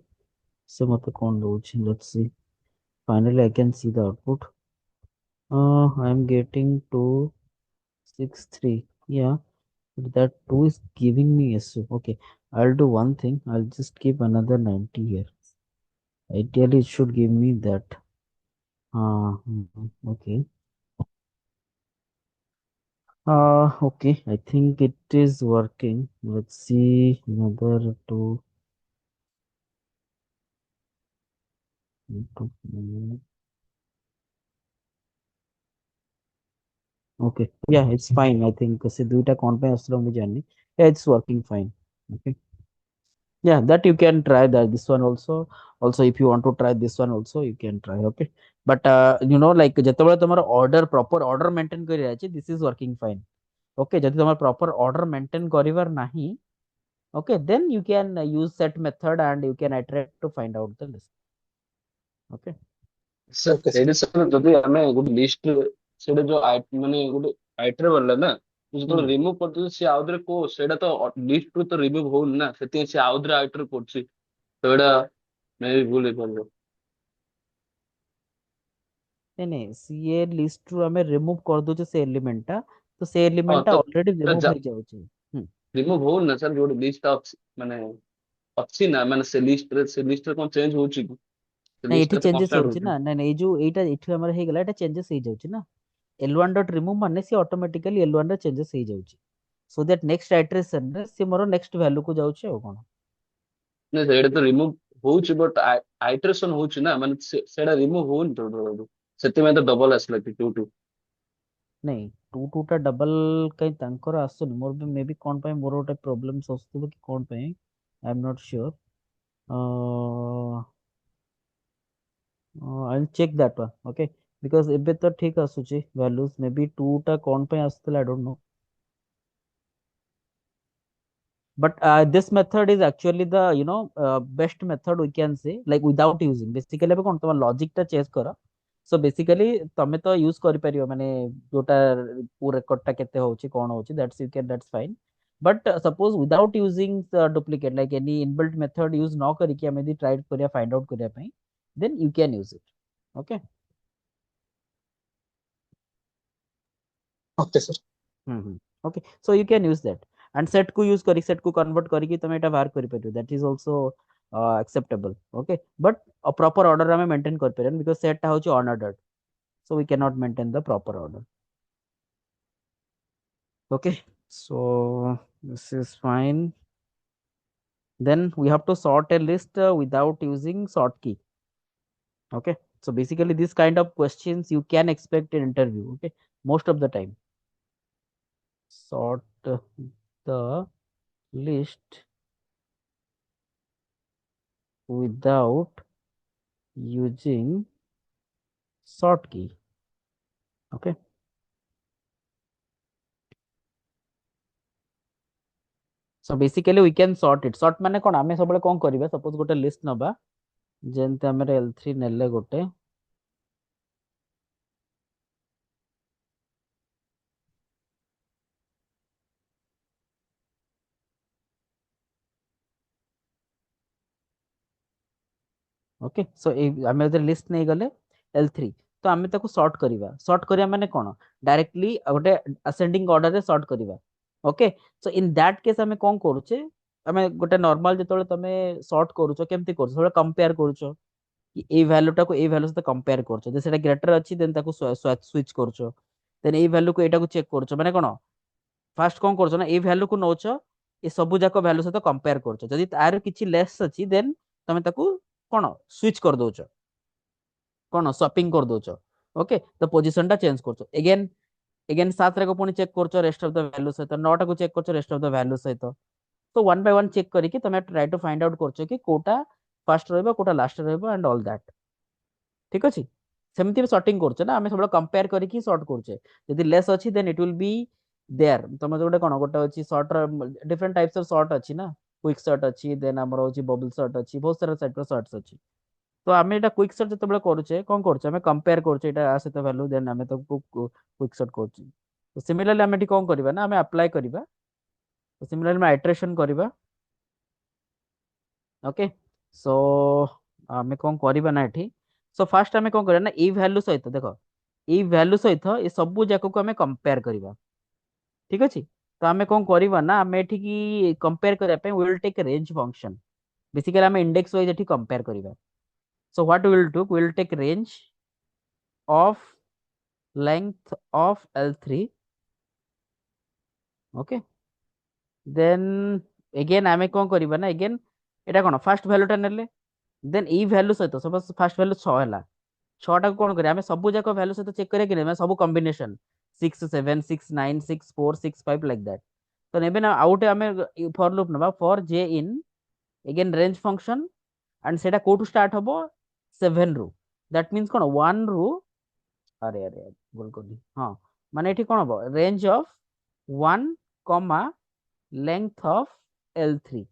ସେ ମତେ କଣ ଦଉଛି? Let's see. Finally, I can see the output. I am getting 2 6 3. Yeah, but that 2 is giving me SU. Okay, I'll do one thing. I'll just keep another 90 here. Ideally, it should give me that. Okay. Okay. I think it is working. Let's see another two. Okay. Yeah, it's fine. I think se duita count ପାଇଁ ଆସିଲା ମୁଁ ଜାଣିନି. Yeah, it's working fine. Okay. Yeah, that you can try that. This one also. Also, if you want to try this one also, you can try. Okay. But like ଯେତେବେଳେ ତମର order proper order maintain କରି ଅଛି, this is working fine. Okay. ଯଦି ତମର proper order maintain କରିବାର ନାହିଁ, okay, then you can use set method and you can iterate to find out the list. Okay. Sir Okay, sir. ସେଇଠି sir ଯଦି ଆମେ ଗୋଟେ ଲିଷ୍ଟ ସେଇଟା ଯୋଉ ମାନେ ଗୋଟେ ଆଇଟରେ ଗଲା ନା ମୁଁ Hmm. ଯେତେବେଳେ ରିମୁଭ୍ କରିଦେଉଛି ସିଏ ଆଉଥରେ କୋଉ ସେଇଟା ତ ଲିଷ୍ଟରୁ ତ ରିମୁଭ୍ ହଉନି ନା ସେଥିପାଇଁ ସିଏ ଆଉଥରେ ଆଇଟରେ ପଡୁଛି ତ ଏଇଟା ମେ ବି ଭୁଲ ହେଇପାରିବ। नहीं नहीं, सीए लिस्ट रू हमें रिमूव कर दो से एलिमेंट टा, तो से ହଁ एलिमेंट टा ତ ऑलरेडी रिमूव हो जाउची. ରିମୁଭ୍ ହଉନି ନା ସାର୍ ଯୋଉଠି ଲିଷ୍ଟ ଅଛି ମାନେ ଅଛି ନା ମାନେ ସେ ଲିଷ୍ଟରେ କଣ ଚେଞ୍ଜ ହଉଛି କି ସେ नहीं एठी ଲିଷ୍ଟଟା ତ चेंजेस କନଷ୍ଟାଣ୍ଟ होउची ରହୁଛି। ना, नहीं नहीं जो एटा एठी हमर हे गेला एटा चेंजेस हे जाउची ना. L1 डॉट रिमूव माने से ऑटोमेटिकली L1 रे चेंजेस हे जाउची, सो दैट नेक्स्ट आइटरेशन रे से मोर नेक्स्ट वैल्यू को जाउची और कोन. ନାଇଁ ସେଇଟା ତ ରିମୁଭ୍ ହଉଛି ବଟ୍ ଆଇଟ୍ରେସନ ହଉଛି ନା, ମାନେ ସେଇଟା ରିମୁଭ୍ ହଉନି ତ, ସେଥିପାଇଁ ତ ଡବଲ ଆସିଲା କି ଟୁ ଟୁ। ନାଇଁ ଟୁ ଟା ଡବଲ କାଇଁ ତାଙ୍କର ଆସୁନି, ମୋର ବି ମେ ବି କଣ ପାଇଁ ମୋର ଗୋଟେ ପ୍ରୋବ୍ଲେମ୍ସ ଆସୁଥିବ କି କଣ ପାଇଁ, I M not sure. I will check that one, okay. Because ଏବେ ତ ଠିକ ଆସୁଛି ଭ୍ୟାଲୁଜ, ମେ ବି ଟୁ ଟା କଣ ପାଇଁ ଆସୁଥିଲା I don't know. But this method is actually the best method we can say, like without using basically ଏବେ କଣ ତମ logic ଟା ଚେକ୍ କର। So basically ତମେ ତ ୟୁଜ କରିପାରିବ ମାନେ ଯୋଉଟା ରେକର୍ଡ ଟା କେତେ ହଉଛି କଣ ହଉଛି, that's you can, that's fine। but suppose without using duplicate like any inbuilt method use ନ କରିକି ଆମେ ଯଦି try କରିବା find out କରିବା ପାଇଁ, then you can use it, okay। Okay sir. Okay so you can use that. And set को use करी set को कन्वर्ट करके तुम एटा बाहर करि परियो, that is also acceptable, okay. But proper order हमें मेंटेन कर परियो बिकॉज़ सेट टा होची unordered, so we can not maintain the proper order, okay. So this is fine. then we have to sort a list without using sort key, okay। So basically this kind of questions you can expect in interview, okay, most of the time। sort the list without using sort key, okay। so basically we can sort it। sort माने कोन आमे सबले कोन करिवे, suppose गोटे list नबा जेंते हमरे L3 नेले गोटे, okay. सो ए आमे जे लिस्ट नै गले L3, तो आमे ताको सॉर्ट करिवा। सॉर्ट करिया माने कोन, डायरेक्टली गोटे असेंडिंग ऑर्डर रे सॉर्ट करिवा, okay. So in that case आमे कोन करूचे, आमे गोटे नॉर्मल जेतोले तमे सॉर्ट करूचो केमति करूचो, थोड़ा कंपेयर करूचो कि ए वैल्यू टा को ए वैल्यू से कंपेयर करूचो, जे सेटा ग्रेटर अछि देन ताको स्विच करूचो, देन ए वैल्यू को एटा को चेक करूचो। माने कोन फास्ट कोन करूचो ना, ए वैल्यू को नोचो ए सबु जाको वैल्यू सहित कंपेयर करूचो, जदि तार किछि लेस अछि देन तमे ताको कोन स्विच कर दोचो, कोन स्वैपिंग कर दोचो, ओके। तो पोजीशन टा चेंज करचो, अगेन अगेन 7 रे को पुनी चेक करचो रेस्ट ऑफ द वैल्यू सहित, 9 टा को चेक करचो रेस्ट ऑफ द वैल्यू सहित। तो वन बाय वन चेक करिकि तमे ट्राई टू फाइंड आउट करचो कि कोटा फर्स्ट रहबो कोटा लास्ट रहबो एंड ऑल दैट, ठीक अछि। सेमति भी सॉर्टिंग करछे ना, हमें सब कंपेयर करिकि सॉर्ट करछे, यदि लेस अछि then it will be there. तमे गोटे कोन गोटे अछि sort different types of sort अछि ना, क्विक सॉर्ट अछि, देन हमर होछि बबल सॉर्ट अछि, बहुत सारा टाइप ऑफ सॉर्ट्स अछि। तो आमे एटा क्विक सॉर्ट जते बेले करूछे कोन करूछे, हमें कंपेयर करूछे एटा आ सहित वैल्यू, देन हमें तो क्विक सॉर्ट करूछे। तो सिमिलरली हमें एटी कोन करबा ना, हमें अप्लाई करबा, तो सिमिलरली हमें आइटरेशन करबा, ओके। सो आमे कोन करबा ना एठी, सो फास्ट आमे कोन करबा ना, ई वैल्यू सहित देखो ई वैल्यू सहित ए सब जाक को हमें कंपेयर करबा, ठीक अछि। तो आमे कोन करबा ना, आमे एठी की कंपेयर करबा पे we will take range function, basically आमे इंडेक्स वाइज एठी कंपेयर करबा। So what we will do, we will take range of length of L3, okay. Then again आमे कोन करबा ना, अगेन एटा कोन फर्स्ट वैल्यू टा नेले, देन ई वैल्यू सहित सपोज फर्स्ट वैल्यू 6 हला, 6 टा को कोन करिया, हमें सब जाक वैल्यू सहित चेक करिया कि नै, सब कॉम्बिनेशन 6 7 6 9 6 4 6 5 लाइक दैट। तो नेबे ना आउट हमें फॉर लूप नबा for j in again range function, and सेटा को टू स्टार्ट हबो 7 रू, दैट मींस कोन 1 रू, अरे अरे बोल कोनी हां, माने एठी कोन हबो range of 1 comma length of L3।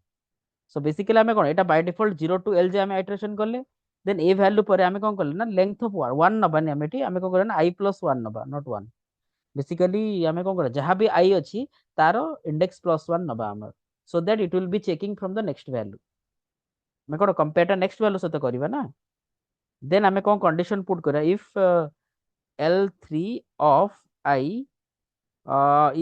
So basically हमें कोन एटा बाय डिफॉल्ट 0 टू L जे हमें आइटरेशन करले, देन ए वैल्यू पर हमें कोन करले ना, लेंथ ऑफ 1 नबानी हमें एठी हमें कोन करले ना i प्लस 1 नबा, नॉट 1। बेसिकली हमें कोन करे जहां भी i अछि तारो इंडेक्स प्लस 1 नबा हमर, so that it will be checking from the next value. मैं कोन कंपेयर टा नेक्स्ट वैल्यू सहित करबा ना, देन हमें कोन कंडीशन पुट करा, if L3 of i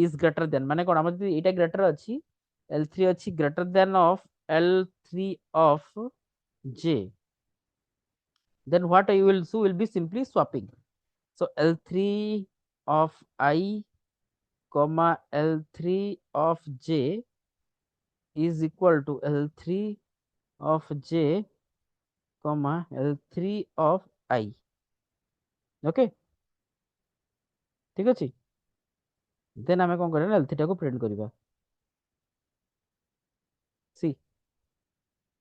is greater then, माने कोन हमर एटा ग्रेटर अछि, L3 अछि greater than of L3 of j, then what you will do will be simply swapping। so L3 of I comma L3 of j is equal to L3 of j comma L3 of I। Okay, ଠିକ ଅଛି। ଦେନ୍ ଆମେ କଣ କରିବା ନା L3 ଟାକୁ print କରିବା। See,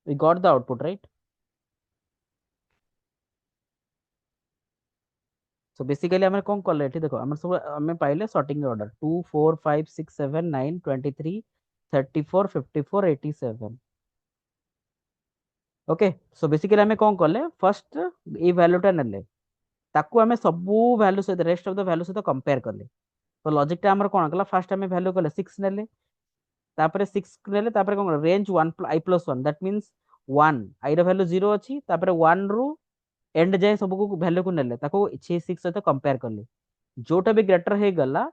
we got the output, right? So basically ଆମେ କଣ କଲେ ଏଠି ଦେଖ, ଆମର ସବୁ ଆମେ ପାଇଲେ ସର୍ଟିଂ ଅର୍ଡର 2 4 5 6 7 9 23 34 54 87। ଓକେ, ସो ବେସିକାଲି ଆମେ କଣ କଲେ, ଫାର୍ଷ୍ଟ ଏଇ ଭ୍ୟାଲୁଟା ନେଲେ, ତାକୁ ଆମେ ସବୁ ଭ୍ୟାଲୁ ସହିତ ରେଷ୍ଟ ଅଫ ଦ ଭ୍ୟାଲୁ ସହିତ କମ୍ପେୟାର କଲେ। ତ ଲଜିକଟା ଆମର କଣ କଲା, ଫାର୍ଷ୍ଟ ଆମେ ଭ୍ୟାଲୁ କଲେ 6 ନେଲେ, ତାପରେ 6 ନେଲେ, ତାପରେ କଣ range 1 I plus 1, that means 1 I ର ଭ୍ୟାଲୁ 0 ଅଛି, ତାପରେ 1 ରୁ एंड जाए सबको भ्यालु को नेले, ताको 6 सहित कंपेयर करले, जोटा भी ग्रेटर हे गला,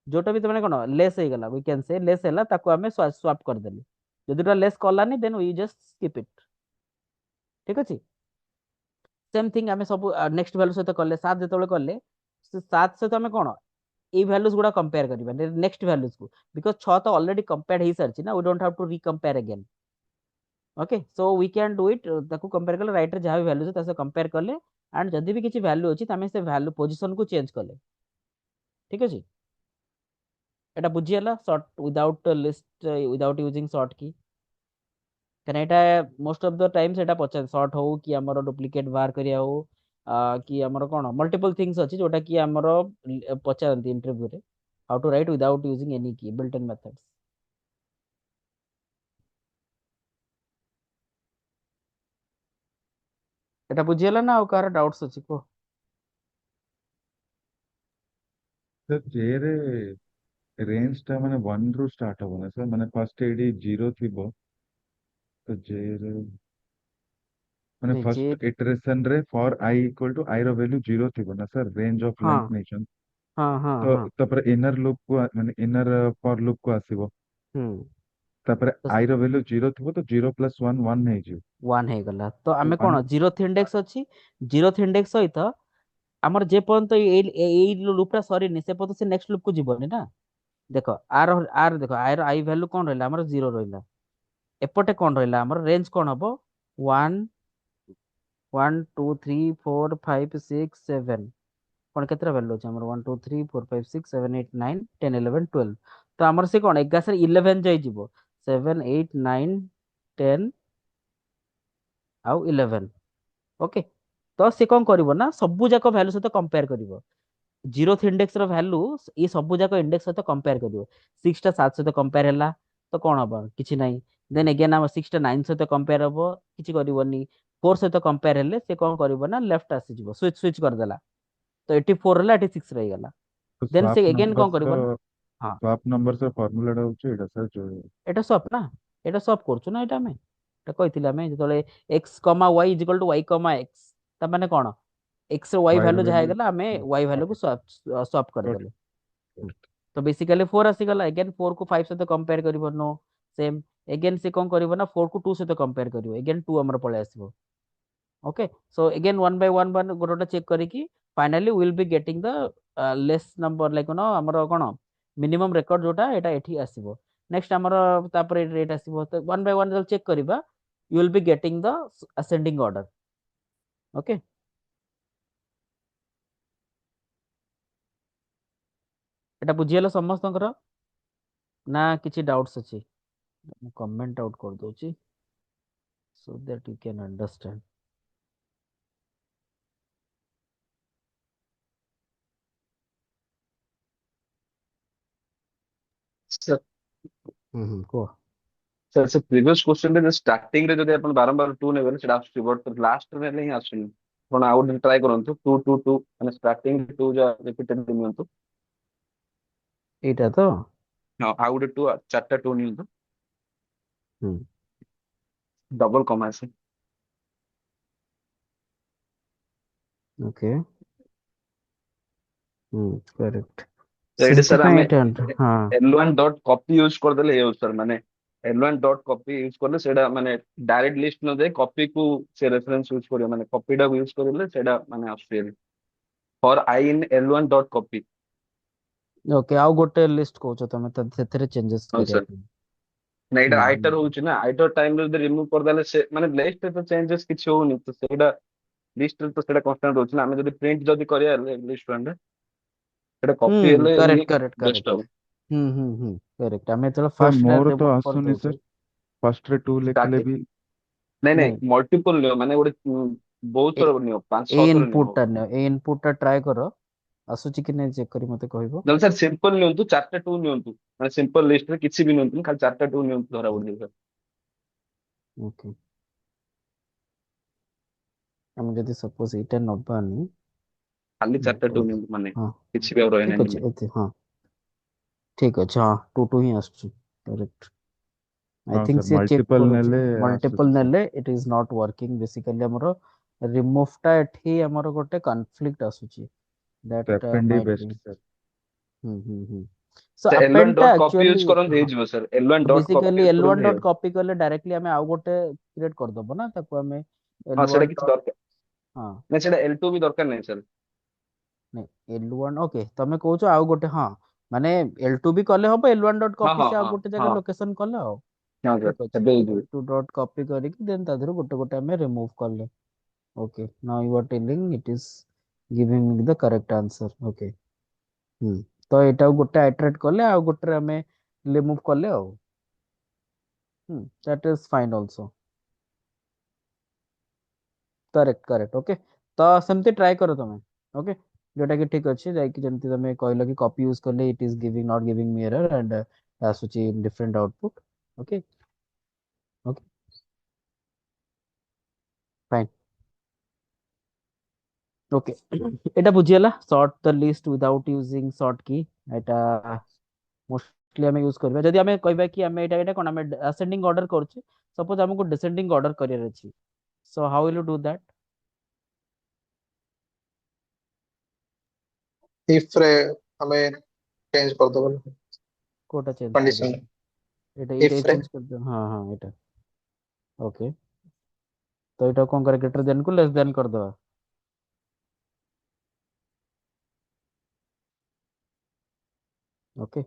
जोटा भी तमने कोन लेस हे गला, वी कैन से लेस हैला, ताको हमें स्वैप कर देले। जदिटा लेस कलानी then we just skip it. ठीक अछि। सेम थिंग आमे सब नेक्स्ट वैल्यू सहित करले, 7 जेतबेले करले, 7 सहित आमे कोन ए वैल्यूज गुडा कंपेयर करबा नेक्स्ट वैल्यूज को, बिकॉज़ 6 तो ऑलरेडी कंपेयर्ड ही सरछि ना, we don't have to recompare again. Okay, so we can do it, ताको कंपेयर करले, राइट रे जहां भी वैल्यूज तासे कंपेयर करले, एंड जदि भी किछि वैल्यू अछि तमे से वैल्यू पोजीशन को चेंज करले। ठीक अछि। एटा बुझियला sort without list, without using sort की, କାରଣ ଏଇଟା ମୋଷ୍ଟ ଅଫ ଦ ଟାଇମ୍ସ ଏଟା ପଚାରେ, ସର୍ଟ ହଉ କି ଆମର ଡୁପ୍ଲିକେଟ ବାହାର କରିବା ହଉ, କି ଆମର କଣ ମଲ୍ଟିପଲ ଥିଙ୍ଗସ୍ ଅଛି ଯୋଉଟା କି ଆମର ପଚାରନ୍ତି ଇଣ୍ଟରଭ୍ୟୁରେ, how to write without using any କି ବିଲ୍ଟ ଇନ୍ ମେଥଡ୍ସ। ଏଟା ବୁଝିଗଲା ନା, ଆଉ କାହାର ଡାଉଟ୍ସ ଅଛି କୁହ। सर जे रे रेंज टा माने 1 ରୁ ଷ୍ଟାର୍ଟ ହବ ନା सर, ମାନେ ଫାର୍ଷ୍ଟ ଏଇଠି 0 ଥିବ, ତ जे ରେ ମାନେ ନାଇଁ ଯେ, ଫାର୍ଷ୍ଟ ଇଟରେସନ ରେ ଫର i ଇକ୍ୱାଲ ଟୁ i ର ଭ୍ୟାଲ୍ୟୁ 0 ଥିବ ନା सर, रेंज ऑफ ହଁ लेंथ ନେଇଛନ୍ତି। ହଁ ହଁ ତ ହଁ, ତାପରେ ଇନର ଲୁପ କୁ ମାନେ ଇନର ଫର ଲୁପ କୁ ଆସିବ, ହୁଁ, ତାପରେ ତ i ର ଭ୍ୟାଲ୍ୟୁ 0 ଥିବ, ତ 0 ପ୍ଲସ 1 1 ହେଇଯିବ। 1 ହେଇଗଲା, ତ ତ ଆମେ କଣ 1 ଜିରୋଥ ଇଣ୍ଡେକ୍ସ ଅଛି, ଜିରୋଥ ଇଣ୍ଡେକ୍ସ ସହିତ ଆମର ଯେ ପର୍ଯ୍ୟନ୍ତ ଏଇ ଲୁପ ଟା ସରିନି ସେ ପର୍ଯ୍ୟନ୍ତ ସେ ନେକ୍ସଟ ଲୁପ କୁ ଯିବନି ନା। ଦେଖ ଆର ଆର ଦେଖ ଆର ଆଇ ଭ୍ୟାଲୁ କଣ ରହିଲା ଆମର 0 ରହିଲା, एपटे कौन रहा हमर रेंज कौन हम 1 1 2 3 4 5 6 7, कौन केतरा वैल्यू अछि हमर 1 2 3 4 5 6 7 8 9 10 11 12, तो हमर से कौन 11 से 11 जाई जीवो, 7 8 9 10 आउ 11। ओके, तो से कौन करिवो ना सबु जाक वैल्यू सहित कंपेयर करिवो, जीरोथ इंडेक्स रो वैल्यू ये सबु जाक इंडेक्स सहित कंपेयर करिवो। 6 टा 7 सहित कंपेयर हैला तो कौन हबो किछि नाही, देन अगेन हम 6 टा 9 सहित कंपेयर हबो किछि करिवोनी, 4 सहित कंपेयर हेले से कौन करिवो ना लेफ्ट आसी जीवो, स्विच स्विच कर देला, तो 84 रहला 86 रही गला, तो देन स्वाप से अगेन कौन नंबर्स ର करिवो ना। हाँ, ସ୍ୱାପ ନମ୍ବର ର ଫର୍ମୁଲା ଟା ହଉଛି ଏଇଟା ସାର୍, ଯୋଉ এটা সব না, এটা সব করଛୁ ନା, ଏଇଟା ଆମେ এটা କହିଥିଲେ ଆମେ ଯେତେବେଳେ x comma y is equal to y comma x, ତା ମାନେ କଣ x ର y y ର ଭ୍ୟାଲୁ ଯାହା ଭ୍ୟାଲ୍ୟୁ ହେଇଗଲା ଆମେ y ଭ୍ୟାଲୁ କୁ ସ୍ୱାପ got କରିଦେଲେ। it. ତ ବେସିକାଲି 4 ଆସିଗଲା, ଏଗେନ୍ 4 କୁ 5 ସହିତ କମ୍ପେୟାର କରିବ, नो ସେମ୍, ଏଗେନ୍ ସେ କଣ କରିବ ନା 4 କୁ 2 ସହିତ କମ୍ପେୟାର କରିବ, ଏଗେନ୍ 2 ଆମର ପଳେଇ ଆସିବ। Okay, so again one by one one गोटे चेक करिकी finally will be getting the less number like नो हमर कोन मिनिमम रेकॉर्ड जोटा एटा एठी आसीबो। नेक्स्ट हमर तापर रेट आसीबो, तो वन बाय वन जल चेक करिबा, you will be getting the ascending order. Okay, एटा बुझियला समस्तଙ୍କର ना किछि डाउट्स अछि, ମୁଁ कमेंट आउट कर दोची so that you can understand. Sir को सर से प्रीवियस क्वेश्चन रे स्टार्टिंग रे जदि अपन बारंबार 2 नेबे सेटा आसुची, बट लास्ट रे नहीं आसुनी, आपण आउट ट्राई करंतु 2 2 2 माने स्टार्टिंग 2 जा रिपीटेड नियंतु। एटा तो हां आउट 2 चारटा 2 नियंतु, हम्म, डबल कमा आसे। ओके, करेक्ट, तो एडे सेंति सर ପାଇଁ हमें ଏଟା हाँ l1 डॉट कॉपी यूज कर देले हे सर, माने l1 डॉट कॉपी यूज करले सेडा माने डायरेक्ट लिस्ट न दे कॉपी को से रेफरेंस यूज करियो, माने कॉपी डा यूज करले सेडा माने आसुची for I in l1 dot copy. Okay, आउ गोटे लिस्ट कहूଛ ତମେ ତ ସେଥିରେ ଚେंजेस हां କରିବା सर। ପାଇଁ। ନା ଏଇଟା ହୁଁ। ଆଇଟର ହଉଛି ନା, ଆଇଟର ଟାଇମ ରେ ଯଦି ରିମୁଭ କରିଦେଲେ ସେ ମାନେ ଲିଷ୍ଟ ରେ ତ ଚେଞ୍ଜେସ୍ କିଛି ହଉନି, ତ ସେଇଟା ଲିଷ୍ଟ ରେ ତ ସେଇଟା କନଷ୍ଟାଣ୍ଟ ରହୁଛି ନା। ଆମେ ଯଦି ପ୍ରିଣ୍ଟ ଯଦି କରିବା ଲିଷ୍ଟ ୱାନରେ ସେଇଟା କପି ହେଲେ ହିଁ କରେକ୍ଟ କରେକ୍ଟ ବେଷ୍ଟ କରେକ୍ଟ। ହବ। କରେକ୍ଟ। ଆମେ ଯେତେବେଳେ ସାର୍ ଫାର୍ଷ୍ଟ ରେ ମୋର ତ ରିମୁଭ ଆସୁନି କରିଦଉଛେ। ସାର୍, ଫାର୍ଷ୍ଟରେ 2 ଲେଖିଲେ ଷ୍ଟାର୍ଟିଂ ବି। ନାଇଁ ନାଇଁ ନାଇଁ, ମଲ୍ଟିପଲ ନିଅ, ମାନେ ଗୋଟେ ବହୁତ ଏ ଥର ନିଅ, ପାଞ୍ଚ ଏ ଛଅ ଥର ନିଅ। ଇନପୁଟ ଟା ନିଅ, ଏ ଇନପୁଟ ଟା ଟ୍ରାଏ କର, ଆସୁଛି କି ନାଇଁ ଚେକ୍ କରି ମତେ କହିବ। ନହେଲେ ସାର୍ ସିମ୍ପଲ ନିଅନ୍ତୁ, 4ଟା 2 ନିଅନ୍ତୁ, ମାନେ ସିମ୍ପଲ ଲିଷ୍ଟରେ କିଛି ବି ନିଅନ୍ତୁ, ଖାଲି 4ଟା 2 ନିଅନ୍ତୁ, ଧରା ପଡିଯିବ ସାର୍। ଓକେ, ଆମେ ଯଦି ସପୋଜ ଏଇଟା ନବାନି। ଖାଲି 4ଟା 2 ନିଅନ୍ତୁ, ମାନେ ହଁ କିଛି ବି ଆଉ ଠିକ ରହିଲାନି। ଅଛି, ଏତେ ହଁ ଠିକ ଅଛି, ହଁ ଟୁ ଟୁ ହିଁ ଆସୁଛି। କରେକ୍ଟ। ଆଇ ହଁ ଥିଙ୍କ ସାର୍, ସିଏ ଚେକ୍ ମଲ୍ଟିପଲ କରୁଛି। ନେଲେ ମଲ୍ଟିପଲ ଆସୁଛି ସାର୍। ନେଲେ it is not working. Basically ଆମର ରିମୁଭ ଟା ଏଠି ଆମର ଗୋଟେ କନଫ୍ଲିକ୍ଟ ଆସୁଛି। ଦ୍ୟାଟ ଆପେଣ୍ଡି might be. Best sir. So ସେ append L1 ଟା ଡଟ୍ କପି ଆକ୍ଚୁଆଲି ୟୁଜ କରନ୍ତୁ, ହଁ। ହେଇଯିବ ସାର୍। L1 ତ dot copy basically use L1 କରନ୍ତୁ, ଡଟ୍ ହେଇଯିବ। କପି କଲେ ଡାଇରେକ୍ଟଲି ଆମେ ଆଉ ଗୋଟେ କ୍ରିଏଟ କରିଦବ ନା, ତାକୁ ଆମେ ହଁ ସେଇଟା L1 କିଛି ଡଟ୍। ଦରକାର ହଁ ନାଇଁ, ସେଇଟା L2 ବି ଦରକାର ନାହିଁ ସାର୍। ନାଇଁ L1 ଓକେ, ତମେ କହୁଛ ଆଉ ଗୋଟେ, ହଁ ମାନେ L2 ବି କଲେ ହବ, L1 ଡଟ୍ ହଁ କପି ହଁ ସେ ଆଉ ହଁ ଗୋଟେ ଜାଗା ହଁ ଲୋକେସନ କଲେ ଆଉ। ହଁ ସାର୍, ଠିକ ଅଛି, ଏବେ ହେଇଯିବ। L2 ଡଟ୍ କପି କରିକି ଦେନ୍ ତା ଦେହରୁ ଗୋଟେ ଗୋଟେ ଆମେ ରିମୁଭ କଲେ। Okay, now you are telling it is giving me the correct answer. Okay. ତ ଏଇଟାକୁ ଗୋଟେ ଆଇଟ୍ରେଟ କଲେ ଆଉ ଗୋଟେ ଆମେ ରିମୁଭ କଲେ ଆଉ। That is fine also. Correct correct. Okay, ତ ସେମିତି ଟ୍ରାଏ କର ତମେ। ଓକେ, ଯୋଉଟା କି ଠିକ ଅଛି, ଯାଇକି ଯେମିତି ତମେ କହିଲ କି କପି ୟୁଜ କଲେ ଇଟ୍ ଇଜ ଗିଭିଂ ନଟ୍ ଗିଭିଂ ମି ଏରର ଆଣ୍ଡ ଆସୁଛି different output. Okay okay fine. Okay, এটা ବୁଝିଗଲା। ସର୍ଟ ଦ ଲିଷ୍ଟ ୱିଦାଉଟ୍ ୟୁଜିଂ ସର୍ଟ କି, এটা ମୋଷ୍ଟଲି ଆମେ ୟୁଜ କରିବା ଯଦି ଆମେ କହିବା କି ଆମେ ଏଇଟା କଣ ଆମେ ଆସେଣ୍ଡିଂ ଅର୍ଡର କରୁଛେ। ସପୋଜ ଆମକୁ ଡିସେଣ୍ଡିଂ ଅର୍ଡର କରିବାର ଅଛି, so how will you do that? if ରେ ଆମେ ଚେଞ୍ଜ କରିଦବା କୋଟା ଚେଞ୍ଜ କଣ୍ଡିସନ କରିଦେବା? ଏଇଟା ଏଇଟା if ରେ ଚେଞ୍ଜ କରିଦେବା, ହଁ ହଁ ଏଇଟା। ଓକେ, ତ ଏଇଟା କଣ କରିବା, ଗ୍ରେଟର ଦେନ୍ କୁ ଲେସ୍ ଦେନ୍ କରିଦେବା। Okay,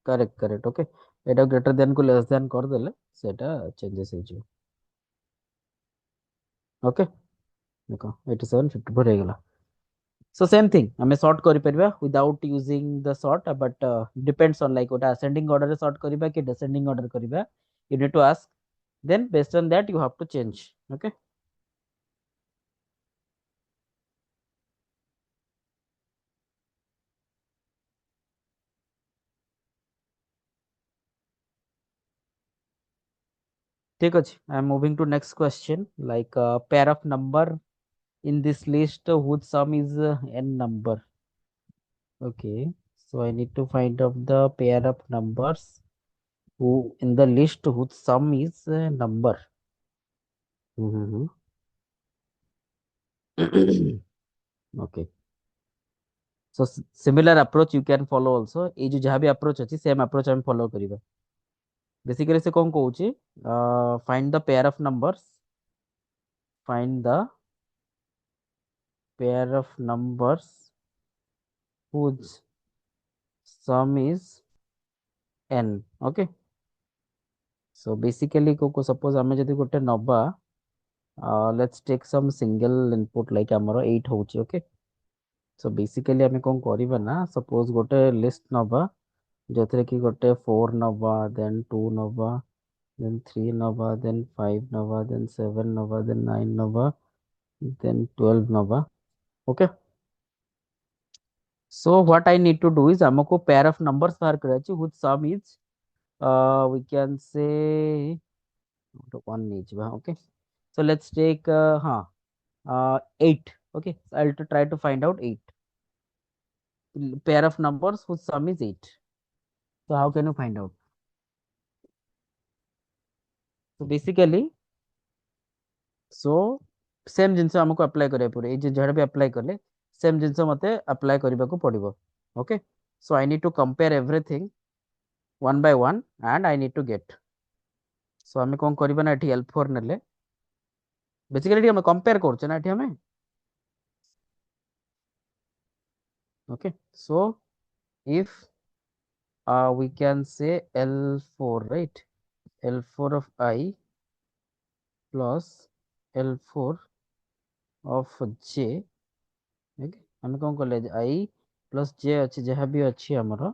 correct correct. ओके, এটা গ্রেটার দেন কু লেস দেন କରିଦେଲେ সেটা চেঞ্জেস ହେଇଯିବ। ଓକେ, ଦେଖ 8754 ହେଇଗଲା। ସୋ ସେମ୍ ଥିଙ୍ଗ ଆମେ ସର୍ଟ କରିପାରିବା without using the sort, but depends on like ଗୋଟେ ଆସେଣ୍ଡିଂ ଅର୍ଡରରେ ସର୍ଟ କରିବା କି ଡିସେଣ୍ଡିଂ ଅର୍ଡର କରିବା, you need to ask, then based on that you have to change. Okay, ଠିକ ଅଛି। I am moving to next question, like a pair of number in this list whose sum is n number. Okay, so I need to find out the pair of numbers who in the list whose sum is number. Mhm. Okay, so similar approach you can follow also। ये जो जहाँ भी approach अच्छी same approach हम follow करिए। Basically से कौन कहूँची, find the pair of numbers, find the pair of numbers whose sum is n। Okay, so basically को suppose हमें जैसे कोटे नब्बा, let's take some single input like हमारा 8 होची। okay, so basically हमें कौन करिबा ना, suppose गोटे list नबा जोथरे कि गोटे 4 नबा, then 2 नबा, then 3 नबा, then 5 नबा, then 7 नबा, then 9 नबा, then 12 नबा। okay, so what I need to do is हमको pair of numbers बाहर Karachi whose sum is we can say one each बा। okay, so let's take 8। okay, so I'll to try to find out 8 pair of numbers whose sum is 8। so how can you find out? so basically so same जिनस हमको apply करिया पड़े, ए जे जहाँ भी apply करले same जिनस मते apply करबा को पड़िबो। Okay, so I need to compare everything one by one and I need to get. So हमें कौन करबा ना, एठी L4 नेले बेसिकली हम कंपेयर करछे ना एठी हमें। Okay, so if we can say L4, right? L4 of I plus L4 of J, ଆମେ କଣ କଲେ I plus J ଅଛି ଯାହା ବି ଅଛି ଆମର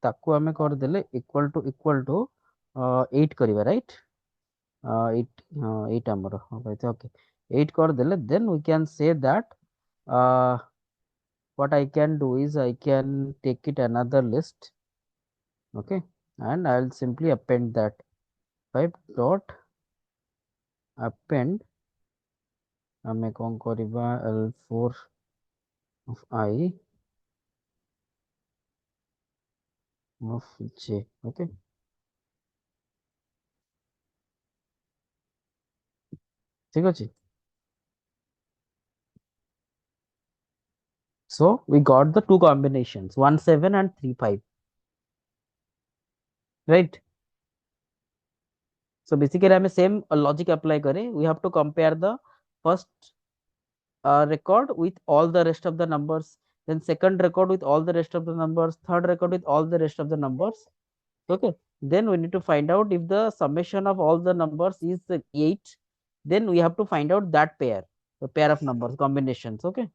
ତାକୁ ଆମେ କରିଦେଲେ equal to 8 କରିବା, right? 8 8 ଆମର okay 8 କରିଦେଲେ then we can say that what I can do is I can take it another list, okay, and I'll simply append that 5 dot append ଆମେ କଣ କରିବା L4 of I of J, okay, ঠিক ଅଛି। So we got the two combinations 1 7 and 3 5, right? So basically ଆମେ same logic apply करे, we have to compare the first record with all the rest of the numbers, then second record with all the rest of the numbers, third record with all the rest of the numbers, okay, then we need to find out if the summation of all the numbers is 8, then we have to find out that pair, the pair of numbers combinations, okay।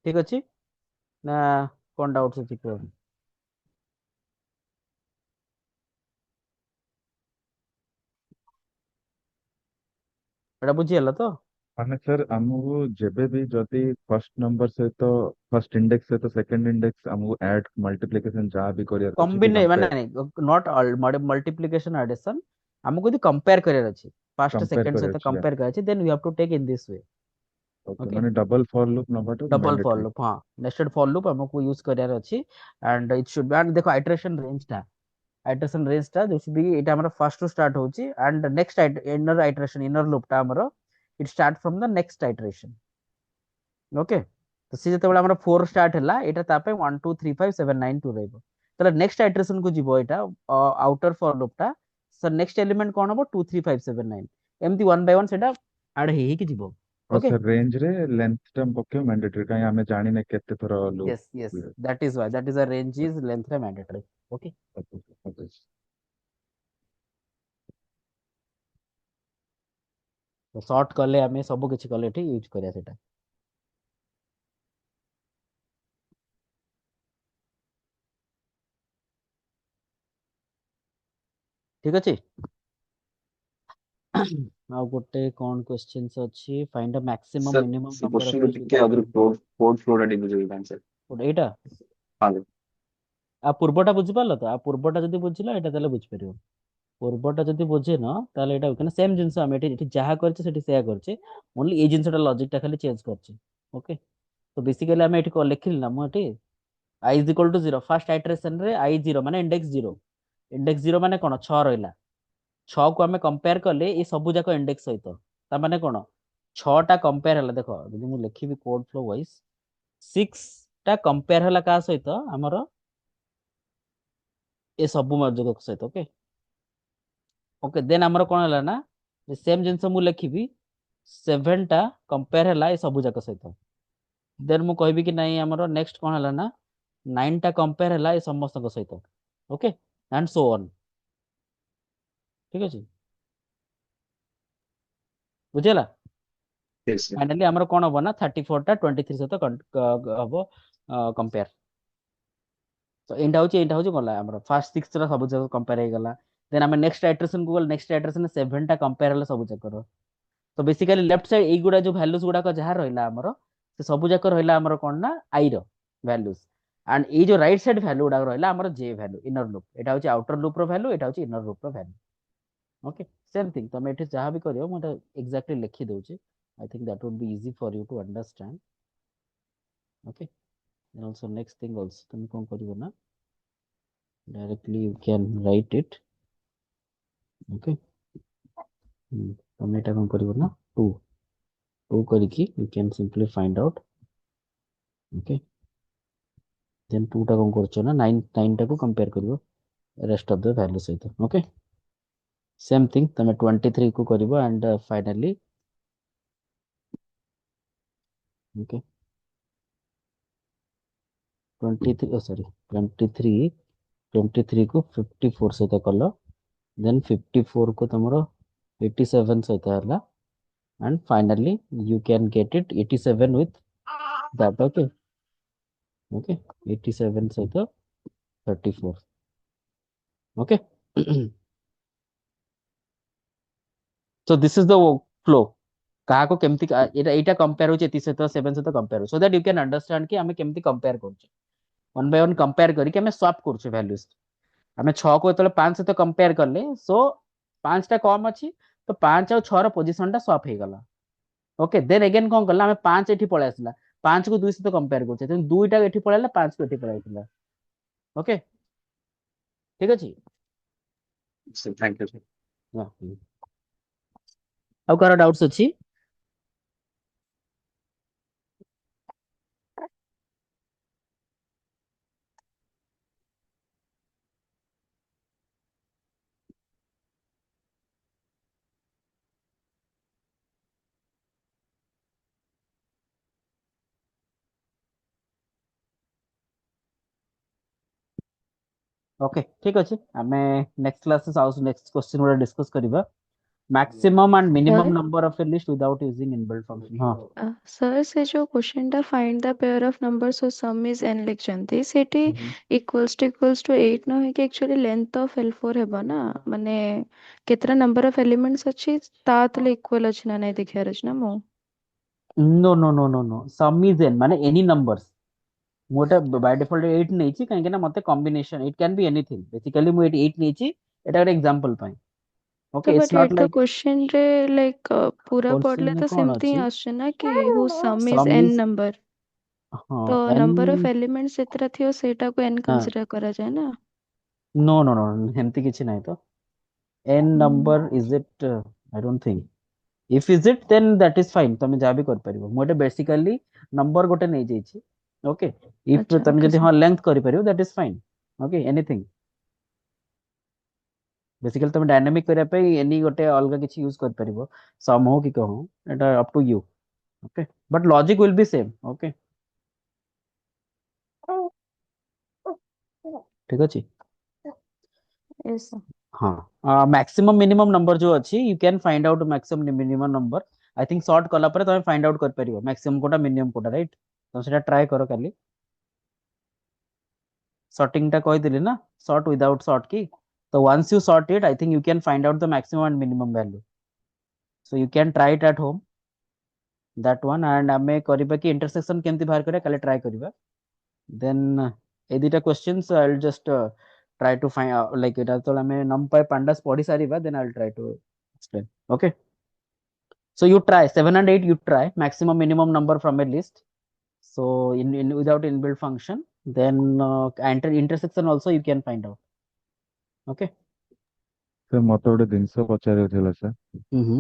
ঠিক ଅଛି ନା କଣ doubt ଅଛି କୁହ? ଏଟା ବୁଝିଗଲା ତ? ମାନେ sir ଆମକୁ ଯେବେ ବି ଯଦି ଫର୍ଷ୍ଟ ନମ୍ବର ସହିତ ଫର୍ଷ୍ଟ ଇଣ୍ଡେକ୍ସ ସହିତ ସେକେଣ୍ଡ ଇଣ୍ଡେକ୍ସ ଆମକୁ ଆଡ୍ ମଲ୍ଟିପ୍ଲିକେସନ ଯାହା ବି କରିବାର ଅଛି କି ମାନେ କମ୍ପେୟାର ନଟ୍ ମଲ୍ଟିପ୍ଲିକେସନ ଆଡିସନ, ଆମକୁ ଯଦି କମ୍ପେୟାର କରିବାର ଅଛି ଫାର୍ଷ୍ଟ ସେକେଣ୍ଡ କରିବାର ସହିତ ଅଛି କମ୍ପେୟାର କରିବାର ଅଛି, then you have to take in this way, okay okay. ମାନେ ଡବଲ ଫର ଲୁପ୍ ନବାଟା डबल फॉर ମ୍ୟାଣ୍ଡେଟରି। लूप, हाँ नेस्टेड फॉर लूप हमको यूज करार अछि and it should be, and देखो आइटरेशन रेंज टा जो भी एटा हमर फर्स्ट टू स्टार्ट होची and next inner iteration inner loop टा हमर it start from the next iteration, okay. तो सी जते बेला हमर 4 स्टार्ट हला एटा तापे 1 2 3 5 7 9 2 रहबो, तले नेक्स्ट आइटरेशन को जीवो एटा आउटर फॉर लूप टा, सो नेक्स्ट एलिमेंट कोन हबो 2 3 5 7 9 एमती 1 बाय 1 सेटा ऐड हे कि जीवो, और ओके। सर रेंज रे लेंथ ଟା ପକେଇବ ମ୍ୟାଣ୍ଡେଟରି କାହିଁ ଆମେ ଜାଣିନେ କେତେ ଥର loop Yes, that is why that is a range is length रे mandatory, okay। तो शॉर्ट कले आमे सब किछि कले एठी यूज करिया सेटा, ठीक अछि। ଆଉ ଗୋଟେ କଣ क्वेश्चंस ଅଛି, find the maximum sir minimum से नंबर क्वेश्चन ऑफ को यूज टिके विदाउट आदर कोड कोड फ्लोटा टिके बुझेबी आंसर। एटा हां सर आ पूर्वटा बुझि पालो तो, आ पूर्वटा जदी बुझिला एटा तले बुझि परियो, पूर्वटा जदी बुझे न ताले एटा कने सेम जिंस हम एठी जहा करछे सेठी सेया करछे, ओनली ए जिंसटा लॉजिक टा खाली चेंज करछे, ओके। तो बेसिकली हम एठी को लिखिल ना मु एठी I is equal to 0 first iteration रे I 0 माने इंडेक्स 0 माने कोन 6 रहला, 6 को हमें कंपेयर करले ए सब जाक इंडेक्स सहित, ता माने कोन 6 टा कंपेयर हला, देखो जदी मु लिखिबी कोड फ्लो वाइज 6 टा कंपेयर हला का सहित हमर ए सब मजक सहित, ओके ओके। देन हमर कोन हला ना सेम जिंस मु लिखिबी 7 टा कंपेयर हला ए सब जाक सहित, देन मु कहबी कि नहीं हमर नेक्स्ट कोन हला ना 9 टा कंपेयर हला ए समस्त सहित, ओके एंड सो ऑन, ठीक अछि बुझेला। यस सर फाइनली हमर कोन हबो ना 34 टा 23 सहित हबो कंपेयर, तो एंटा होची गला हमर फर्स्ट 6 रा सब जगह कंपेयर हे गला, देन हम नेक्स्ट आइटरेशन को नेक्स्ट आइटरेशन 7 टा कंपेयर हला सब जगह, तो बेसिकली लेफ्ट साइड ए गुडा जो वैल्यूज गुडा को जहा रहला हमर से सब जगह रहला हमर कोन ना आई रो वैल्यूज, एंड ए जो राइट साइड वैल्यू गुडा रहला हमर जे वैल्यू इनर लूप, एटा होची आउटर लूप रो वैल्यू, एटा होची इनर लूप रो वैल्यू, ओके। सेम थिंग तमे एठी जहा भी करियो मु एग्जैक्टली लिखि दउची, I think that would be easy for you to understand, okay. And also next thing also तुम कौन करियो ना directly you can write it, okay। तुम एटा कौन करियो ना 2 2 करके you can simply find out, okay। then 2 टा कौन करछो ना 9 9 टा को कंपेयर करियो rest of the value सहित, okay। same thing तुम 23 को करियो and finally, okay 23 सॉरी 23 को 54 सहित कल देन 54 को तुमरो 87 सहित हला and finally you can get it 87 with that. Okay, 87 सहित 34. Okay. So this is the flow. କାହାକୁ କେମିତି ଏଇଟା କମ୍ପେୟାର ହଉଛି ଏତି ସହିତ 7 ସହିତ କମ୍ପେୟାର ହଉଛି, so that you can understand କି ଆମେ କେମିତି କମ୍ପେୟାର କରୁଛେ, वन बाय वन कंपेयर करके ଆମେ ସ୍ୱାପ କରୁଛେ ଭ୍ୟାଲ୍ୟୁଜ। ଆମେ 6 କୁ ଯେତେବେଳେ 5 ସହିତ କମ୍ପେୟାର କଲେ ସୋ 5 ଟା କମ ଅଛି ତ 5 ଆଉ 6 ର ପୋଜିଶନ ଟା ସ୍ୱାପ ହେଇଗଲା। ଓକେ, ଦେନ୍ ଏଗେନ୍ କଣ କଲା ଆମେ 5 ଏଠି ପଳେଇ ଆସିଲା, 5 କୁ 2 ସହିତ କମ୍ପେୟାର କରୁଛେ, ତେଣୁ 2 ଟା ଏଠି ପଳେଇଲା, 5 କୁ ଏଠି ପଳେଇଥିଲା। ଓକେ, ଠିକ ଅଛି। Thank you sir. ଆଉ କାହାର ଡାଉଟ୍ସ ଅଛି? ओके, ठीक अछि, ଆମେ ନେକ୍ସଟ କ୍ଲାସରେ ଆଉ ନେକ୍ସଟ क्वेश्चन ଗୁଡା डिस्कस କରିବା। Maximum and minimum sir number of a list without using inbuilt function. हां सर से जो क्वेश्चन टा find the pair of numbers so sum is n लिखचंती सेठी इक्वल्स टू 8 न है कि एक्चुअली लेंथ ऑफ L4 हेबा ना, माने केतरा नंबर ऑफ एलिमेंट्स अछि तातले इक्वल अछि ना नहीं देखियार अछि ना मो। No no no no no, sum is n माने एनी नंबर्स। मोटा बाय डिफॉल्ट 8 नेछि काहे ना मते combination it can be anything, basically मु 8 नेछि, एटा एक एग्जांपल पाई। तो okay, it's but not at तो लाइक क्वेश्चन रे लाइक पूरा क्वेश्चन पढ़ले में तो कौन सेमती अछि, आछे ना कि हु sum is sum n is number, हां तो n नंबर ऑफ एलिमेंट्स एतरा थियो सेटा को n हां कंसीडर करा जाए ना। नो नो नो, हेमती किछि नाही तो n number is it, I don't think, if is it then that is fine, तमे जा भी कर परिबो। मोटे बेसिकली नंबर गोटे नै जाईछि। ओके, इफ अच्छा तमे ओके जदि सर। हां लेंथ करि परिबो that is fine. Okay, anything basically तमे डायनामिक करिया पे एनी गोटे अलगा किछि यूज कर परिबो, सम हो कि कहो, एटा up to you. Okay, but logic will be same. Okay, ठीक अछि। Yes sir. हाँ, मैक्सिमम मिनिमम नंबर जो अच्छी you can find out maximum minimum number. I think sort कला पर तुम फाइंड आउट कर परिबो मैक्सिमम कोटा मिनिमम कोटा, राइट? तो सेटा ट्राई करो काली, सॉर्टिंग टा कहि दिली ना, सॉर्ट विदाउट सॉर्ट की। तो once you sort it I think you can find out the maximum and minimum value, so you can try it at home that one. And आमे करिबा कि इंटरसेक्शन केमती बाहर करिया काली ट्राई करिबा। देन ए दुटा questions I will just try to find like it as I mean numpy pandas podi sariba, then I'll try to explain. Okay, so you try 7 and 8, you try maximum minimum number from a list, so in without inbuilt function, then intersection also you can find out. Okay. Sir मତେ ଗୋଟେ ଜିନିଷ ପଚାରିବାର ଥିଲା sir. Mm-hmm.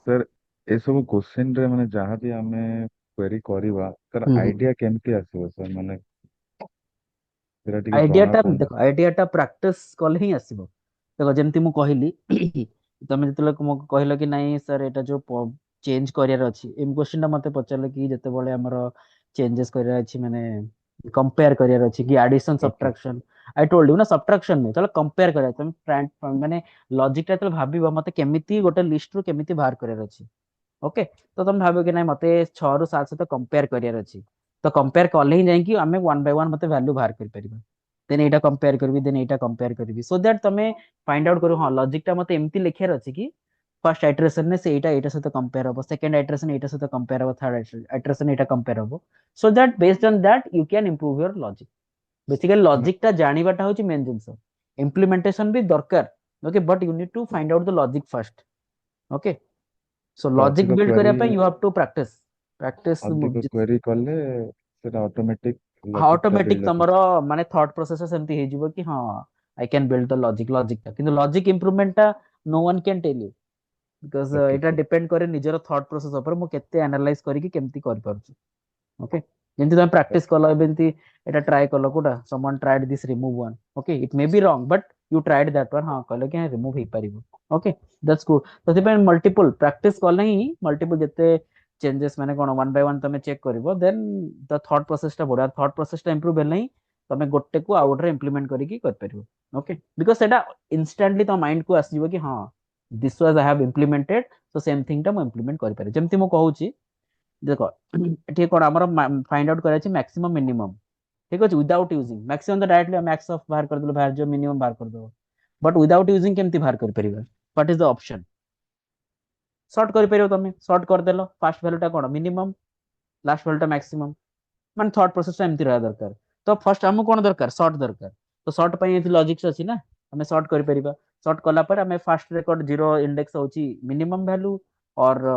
Sir ଏସବୁ question ରେ ମାନେ ଯାହା ବି ଆମେ କ୍ୱେରି କରିବା ତାର Mm-hmm. ଆଇଡିଆ କେମିତି ଆସିବ ସାର୍, ମାନେ ସେଟା ଟିକେ ଜଣା आइडियाटा ପଡୁନି। देखो, आइडियाटा प्रैक्टिस कले ही आसीबो। देखो जेमती मु कहली तमे जतले को कहलो कि नहीं सर एटा जो चेंज करियर अछि, एम क्वेश्चन टा मते पचारले कि जते बळे हमर चेंजेस करियर अछि, माने कंपेयर करियर अछि कि addition okay subtraction. I told you ना, सब्ट्रैक्शन नहीं तले कंपेयर करियर, तमे माने लॉजिक टा तले भाबिबो मते केमिति गोटे लिस्ट रु केमिति बाहर करियर अछि। ओके, तो तुम भाबो कि नहीं मते 6 रु 7 सहित कंपेयर करियर अछि, तो कंपेयर कले ही जाई कि हमें वन बाय वन मते वैल्यू बाहर कर परिबा। देन एटा कंपेयर करबी, देन एटा कंपेयर करबी, सो दैट तमे फाइंड आउट करो हां लॉजिक टा मते एम्ति लिखियार अछि कि फर्स्ट आइटरेशन ने से एटा सहित कंपेयर हो, सेकंड आइटरेशन एटा सहित कंपेयर हो, थर्ड आइटरेशन एटा कंपेयर हो, so that based on that you can improve your logic. Basically logic टा जानिबाटा होची मेन जिंस, इंप्लीमेंटेशन भी दरकार। Okay, but you need to find out the logic first. Okay, so तो लॉजिक बिल्ड करिया पे you have to practice practice. ଅଧିକ କ୍ୱେରି କଲେ ସେଟା ଅଟୋମେଟିକ हाँ, ଲଜିକ ଟା ऑटोमेटिक ବିଲ୍ଡ तमरो ଅପ। माने थॉट प्रोसेस सेमती हे जिवो कि हाँ I can build the logic टा, किंतु लॉजिक इंप्रूवमेंट टा no one can tell you, because okay एटा डिपेंड करे निजर थॉट प्रोसेस ऊपर मु केते एनालाइज करी कि केमती कर पारछु। ओके, जेंति तुम प्रैक्टिस कलो एबेंती एटा ट्राई कलो कोटा someone tried this remove one, okay it may be wrong but you tried that one, हाँ कहले कि रिमूव हे पारिबो। Okay, that's good. तो सेपे मल्टीपल प्रैक्टिस कले ही मल्टीपल जते चेंजेस माने कोन वन बाय वन तमे चेक करिवो देन द थॉट प्रोसेस टा बडा थॉट प्रोसेस टा इंप्रूव भेल नहीं तमे गोटे को आउट रे इंप्लीमेंट करिकी कर परिवो ओके बिकॉज़ सेटा इंस्टेंटली तो माइंड को आसीबो कि हां this was I have implemented so same thing टा म इंप्लीमेंट करि पारे जेमति मो कहूची देखो एठी कोन हमर find out Karachi maximum minimum ठीक अछि विदाउट यूजिंग मैक्सिमम तो डायरेक्टली मैक्स ऑफ बाहर कर देलो बाहर जो मिनिमम बाहर कर दो बट विदाउट यूजिंग केमति बाहर कर परिबा what is the option sort कर परियो तमे सॉर्ट कर देलो फर्स्ट वैल्यू टा कोन मिनिमम लास्ट वैल्यू टा मैक्सिमम मान थॉट प्रोसेस एमती रहा दरकार तो फर्स्ट हमको कौन दरकार सॉर्ट दरकार तो सॉर्ट ପାଇଁ ଏଠି ଲଜିକ୍ସ ଅଛି ନା ଆମେ ସର୍ଟ କରିପାରିବା ସର୍ଟ କଲା ପରେ ଆମେ ଫାର୍ଷ୍ଟ ରେକର୍ଡ ଜିରୋ ଇଣ୍ଡେକ୍ସ ହଉଛି ମିନିମମ ଭ୍ୟାଲୁ ଅର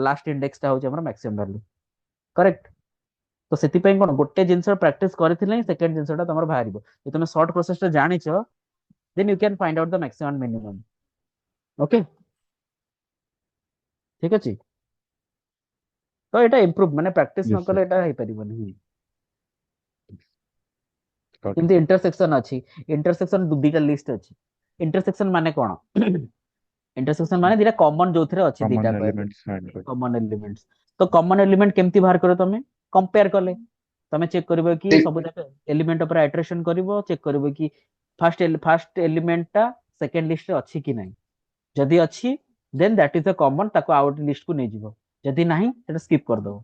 ଲାଷ୍ଟ ଇଣ୍ଡେକ୍ସଟା ହଉଛି ଆମର ମ୍ୟାକ୍ସିମମ ଭ୍ୟାଲୁ କରେକ୍ଟ ତ ସେଥିପାଇଁ କଣ ଗୋଟେ ଜିନିଷ ପ୍ରାକ୍ଟିସ କରିଥିଲେ ହିଁ ସେକେଣ୍ଡ ଜିନିଷଟା ତମର ବାହାରିବ ଯଦି ତମେ ସର୍ଟ ପ୍ରୋସେସଟା ଜାଣିଛ then you can find out the maximum minimum okay ଠିକ ଅଛି ତ ଏଟା ଇମ୍ପ୍ରୁଭ ମାନେ ପ୍ରାକ୍ଟିସ ନ Yes, sir. କଲେ ଏଟା ହେଇପାରିବନି Got it. ଏମିତି ଇଣ୍ଟରସେକ୍ସନ ଅଛି ଇଣ୍ଟରସେକ୍ସନ ଦିଟା ଲିଷ୍ଟ ଅଛି ଇଣ୍ଟରସେକ୍ସନ ମାନେ କଣ ଇଣ୍ଟରସେକ୍ସନ ମାନେ ଦିଟା କମନ ଯୋଉଥିରେ ଅଛି Common ଦିଟା elements find କରି କମନ ଏଲିମେଣ୍ଟସ ତ କମନ ଏଲିମେଣ୍ଟ କେମିତି ବାହାର କରିବ ତମେ କମ୍ପେୟାର କଲେ ତମେ ଚେକ୍ କରିବ କି ସବୁ ଯାକ ଏଲିମେଣ୍ଟ ଉପରେ ଆଇଟ୍ରେସନ କରିବ ଚେକ୍ କରିବ କି ଫାର୍ଷ୍ଟ ଏଲିମେଣ୍ଟଟା ସେକେଣ୍ଡ ଲିଷ୍ଟରେ ଅଛି କି ନାହିଁ ଯଦି ଅଛି ଦେନ୍ ଦ୍ୟାଟ ଇଜ ଦ କମନ ତାକୁ ଆଉଟ ଲିଷ୍ଟକୁ ନେଇଯିବ ଯଦି ନାହିଁ ସେଟା ସ୍କିପ୍ କରିଦବ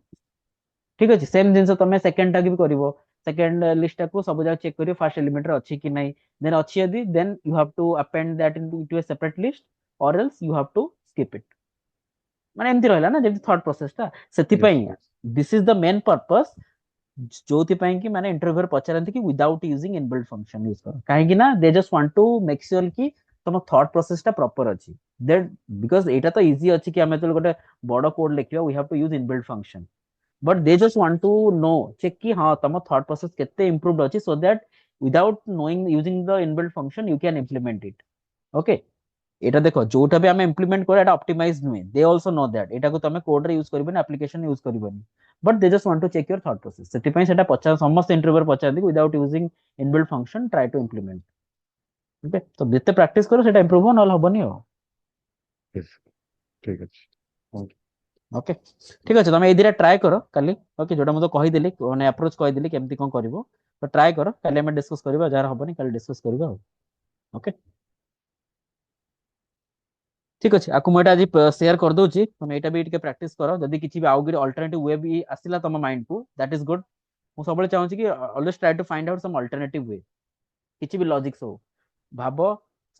ଠିକ ଅଛି ସେମ ଜିନିଷ ତମେ ସେକେଣ୍ଡ ଟା ବି କରିବ सेकेंड लिस्ट को सब जगह चेक करियो फर्स्ट एलिमेंट रे अच्छी कि नहीं देन अच्छी यदि then you have to append that into a separate list और else you have to skip it माने एमती रहला ना जेमती थॉट प्रोसेस ता सेति yes, पई yes. This is the main purpose जोथि पई कि माने इंटरव्यूअर पचारंती कि without using inbuilt function use करो काहे कि ना they just want to make sure कि तम थॉट प्रोसेस ता प्रॉपर अछि दैट बिकॉज़ एटा तो इजी अछि कि हमें तो गोटे बड़ कोड लिखियो we have to use inbuilt function but they just want to know check ki ha tamo thought process kette improved achi so that without knowing using the inbuilt function you can implement it okay এটা দেখো যোটা भी ଆମେ implement করে এটা optimized নুহে they also know that এটা को तमे code रे यूज करबनी application यूज करबनी but they just want to check your thought process सेति पई सेटा पचार समस्त interviewer पचारदी without using inbuilt function try to implement okay तो जेते प्रैक्टिस करो सेटा इंप्रूव हो नल हबनी हो Yes, ଠିକ ଅଛି ହଉ। ओके ठीक अच्छे तुम ये दिटा ट्राए कर काली ओके जोटा मुझे कहीदेली मैंने अप्रोच कहीदेली केमती कौन कर तो ट्राए कर काली आम डिस्कस करवा जार हेनी काली डिस्कस करवा ओके ठीक अच्छे आपको मुझे आज सेयार कर दूसरी तुम यहाँ भी टे प्राक्ट कर जदि किसी भी आउ कि अल्टरनेटिव वे भी आसला तुम माइंड को दैट इज गुड मुझे सब चाहूँगी कि always try to find out some alternative way किसी भी लॉजिक्स हो भाव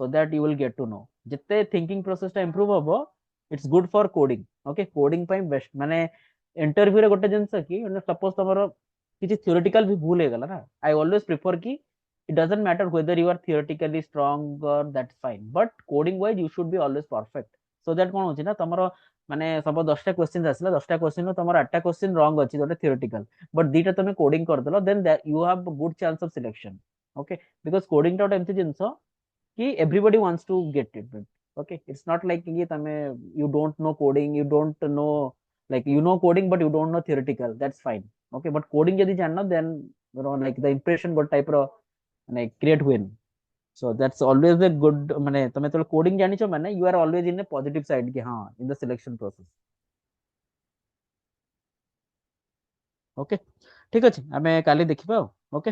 so that you will get to know जिते थिंकिंग प्रोसेस टा इंप्रूव हम it's good for coding okay coding best माने इंटरव्यू रे गोटे जिंस कि सपोज तुम किसी थियोरेटिकल भी भूल हो गला ना आई ऑलवेज प्रिफर कि it doesn't matter whether you are theoretically stronger that's fine but coding wise you should be always perfect so that कौन होची ना तमरो माने सब 10टा क्वेश्चन आसला 10टा क्वेश्चन तमरो 8टा क्वेश्चन रॉन्ग अछि जोटे थियोरेटिकल बट दीटा तमे कोडिंग कर देलो then you have good chance of selection okay because coding टा एमती जिंस कि everybody wants to get it okay it's not like कि तमे you don't know coding you don't know like you know coding but you don't know theoretical that's fine okay but coding यदि जानना then you know like the impression what type रो माने create when so that's always a good माने तमे तो coding जानिछो माने you are always in a positive side कि हाँ in the selection process okay ठीक अछि हमें काली देखिबा ओके